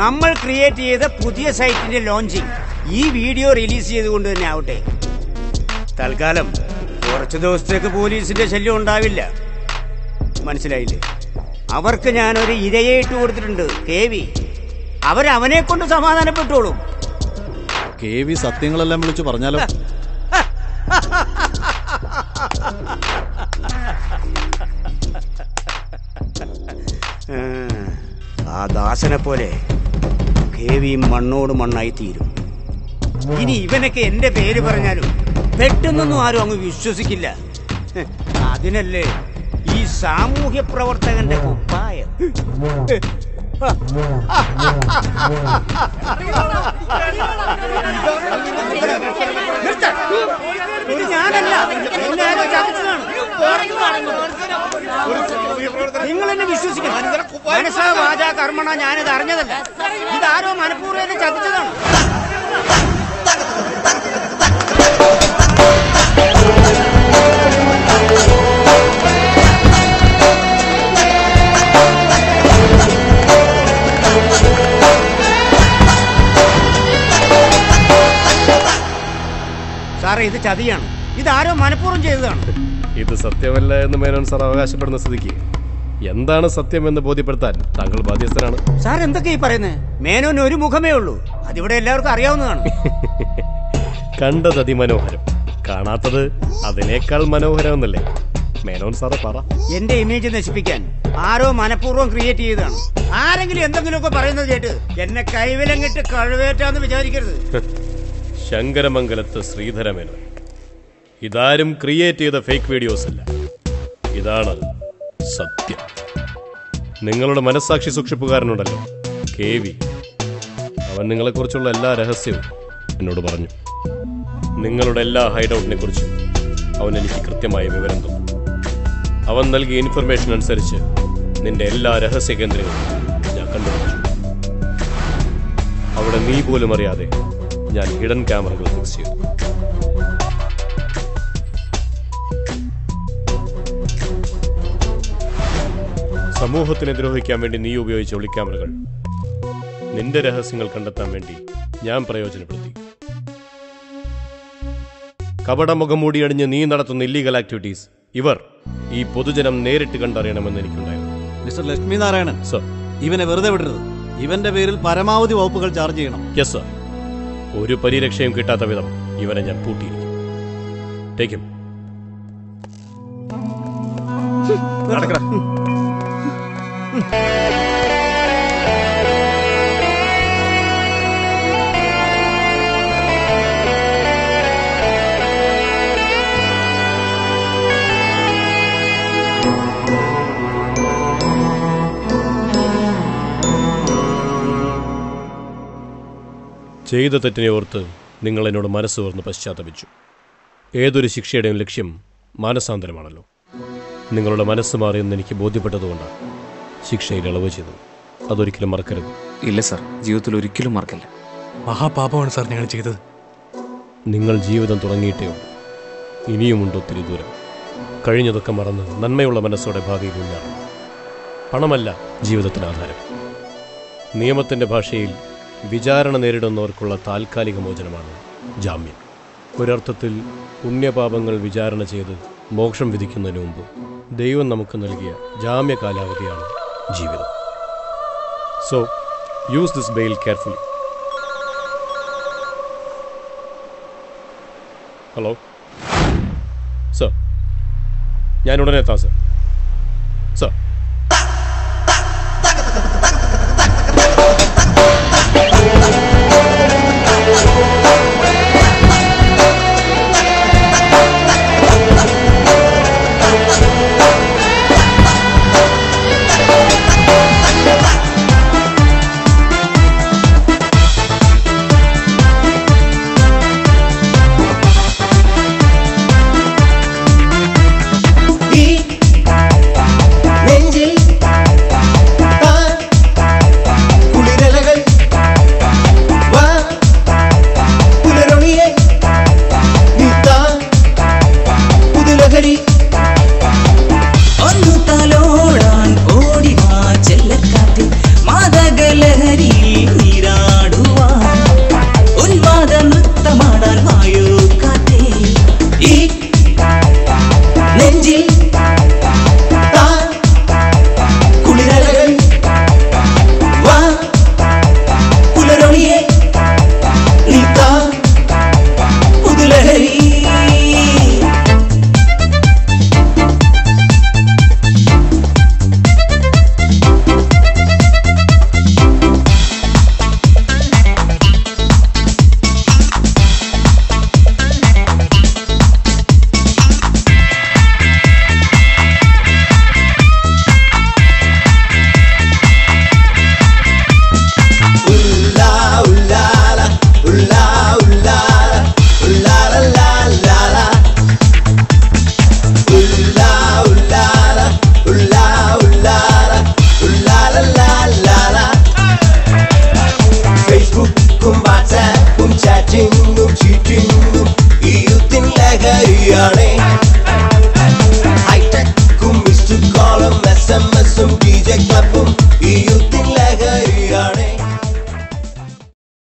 നമ്മൾ ക്രിയേറ്റ് ചെയ്ത പുതിയ സൈറ്റിന്റെ ലോഞ്ചിങ് ഈ വീഡിയോ റിലീസ് ചെയ്തുകൊണ്ട് തന്നെ ആവട്ടെ. തൽക്കാലം കുറച്ച് ദിവസത്തേക്ക് പോലീസിന്റെ ശല്യം ഉണ്ടാവില്ല. മനസ്സിലായില്ലേ? അവർക്ക് ഞാനൊരു ഇരയെ ഇട്ട് കൊടുത്തിട്ടുണ്ട്, KV. അവരവനെ കൊണ്ട് സമാധാനപ്പെട്ടോളും. KV സത്യങ്ങളെല്ലാം വിളിച്ചു പറഞ്ഞാലോ? ആ ദാസനെ പോലെ KV മണ്ണോട് മണ്ണായി തീരും. ഇനി ഇവനൊക്കെ എന്റെ പേര് പറഞ്ഞാലും പെട്ടെന്നൊന്നും ആരും അങ്ങ് വിശ്വസിക്കില്ല. അതിനല്ലേ ഈ സാമൂഹ്യ പ്രവർത്തകന്റെ കുപ്പായം. ഇത് ഞാനല്ല, നിങ്ങൾ എന്നെ വിശ്വസിക്കണം. മനസ്സാ വാചാ കർമ്മണ ഞാനിത് അറിഞ്ഞതല്ല. ഇതാരോ മനഃപൂർവ്വം എന്നെ ചതിച്ചതാണ്. സാറേ, ഇത് ചതിയാണ്. ഇതാരോ മനഃപൂർവ്വം ചെയ്തതാണ്. ഇത് സത്യമല്ല എന്ന് മേനോൻ സാർ അവകാശപ്പെടുന്ന സ്ഥിതിക്ക് എന്താണ് സത്യം എന്ന് ബോധ്യപ്പെടുത്താൻ താങ്കൾ ബാധ്യസ്ഥനാണ്. സാർ എന്തൊക്കെയാ ഈ പറയുന്നത്? മേനോന് ഒരു മുഖമേ ഉള്ളൂ. അതിവിടെ എല്ലാവർക്കും അറിയാവുന്നതാണ്. കണ്ടത് അതിമനോഹരം, കാണാത്തത് അതിനേക്കാൾ മനോഹരം എന്നല്ലേ മേനോൻ സാറ് പറ. എന്റെ ഇമേജ് നശിപ്പിക്കാൻ ആരോ മനഃപൂർവ്വം ക്രിയേറ്റ് ചെയ്തതാണ്. ആരെങ്കിലും എന്തെങ്കിലുമൊക്കെ പറയുന്നത് കേട്ട് എന്നെ കൈവിലങ്ങിട്ട് കഴിവേറ്റാന്ന് വിചാരിക്കരുത്. ശങ്കരമംഗലത്ത് ശ്രീധരമേനോൻ. ഇതാരും ക്രിയേറ്റ് ചെയ്ത ഫേക്ക് വീഡിയോസ് അല്ല. ഇതാണ് സത്യം. നിങ്ങളുടെ മനസ്സാക്ഷി സൂക്ഷിപ്പുകാരനുണ്ടല്ലോ KV, അവൻ നിങ്ങളെക്കുറിച്ചുള്ള എല്ലാ രഹസ്യവും എന്നോട് പറഞ്ഞു. നിങ്ങളുടെ എല്ലാ ഹൈഡൌട്ടിനെ കുറിച്ചും അവൻ എനിക്ക് കൃത്യമായ വിവരം തന്നു. അവൻ നൽകിയ ഇൻഫർമേഷൻ അനുസരിച്ച് നിന്റെ എല്ലാ രഹസ്യ കേന്ദ്രങ്ങളും ഞാൻ കണ്ടുപിടിച്ചു. അവിടെ നീ പോലും അറിയാതെ ഞാൻ ഹിഡൻ ക്യാമറകൾ ഫിക്സ് ചെയ്തു. സമൂഹത്തിനെ ദ്രോഹിക്കാൻ വേണ്ടി നീ ഉപയോഗിച്ച ഒളിക്യാമറകൾ നിന്റെ രഹസ്യങ്ങൾ കണ്ടെത്താൻ വേണ്ടി ഞാൻ പ്രയോജനപ്പെടുത്തി. കപടമുഖം മൂടിയടിഞ്ഞ് നീ നടത്തുന്ന ഇല്ലീഗൽ ആക്ടിവിറ്റീസ് ഇവർ ഈ പൊതുജനം നേരിട്ട് കണ്ടറിയണമെന്ന് എനിക്കുണ്ടായിരുന്നു. മിസ്റ്റർ ലക്ഷ്മി നാരായണൻ സർ, ഇവനെ വെറുതെ വിടരുത്. ഇവന്റെ പേരിൽ പരമാവധി വകുപ്പുകൾ ചാർജ് ചെയ്യണം. Yes sir. ഒരു പരിരക്ഷയും കിട്ടാത്ത വിധം ഇവനെ ഞാൻ പൂട്ടിയിരിക്കും. Take him. ചെയ്ത തെറ്റിനെ ഓർത്ത് നിങ്ങൾ എന്നോട് മനസ്സ് തുറന്ന് പശ്ചാത്തപിച്ചു. ഏതൊരു ശിക്ഷയുടെയും ലക്ഷ്യം മാനസാന്തരമാണല്ലോ. നിങ്ങളുടെ മനസ്സ് മാറിയെന്ന് എനിക്ക് ബോധ്യപ്പെട്ടതുകൊണ്ടാണ് ശിക്ഷയിൽ ഇളവ് ചെയ്തത്. അതൊരിക്കലും മറക്കരുത്. ഇല്ല സാർ, ജീവിതത്തിൽ ഒരിക്കലും മറക്കില്ല. മഹാപാപമാണ് സാർ ഞങ്ങൾ ചെയ്തത്. നിങ്ങൾ ജീവിതം തുടങ്ങിയിട്ടേ ഉള്ളൂ. ഇനിയുമുണ്ട് ഒത്തിരി ദൂരം. കഴിഞ്ഞതൊക്കെ മറന്ന് നന്മയുള്ള മനസ്സോടെ ഭാവിയിൽ മുന്നേറണം. പണമല്ല ജീവിതത്തിന് ആധാരം. നിയമത്തിൻ്റെ ഭാഷയിൽ വിചാരണ നേരിടുന്നവർക്കുള്ള താൽക്കാലിക മോചനമാണ് ജാമ്യം. ഒരർത്ഥത്തിൽ പുണ്യപാപങ്ങൾ വിചാരണ ചെയ്ത് മോക്ഷം വിധിക്കുന്നതിന് മുമ്പ് ദൈവം നമുക്ക് നൽകിയ ജാമ്യ കാലാവധിയാണ് ജീവിതം. So use this bail carefully. Hello sir, ഞാൻ ഉടനെ എത്താം സർ.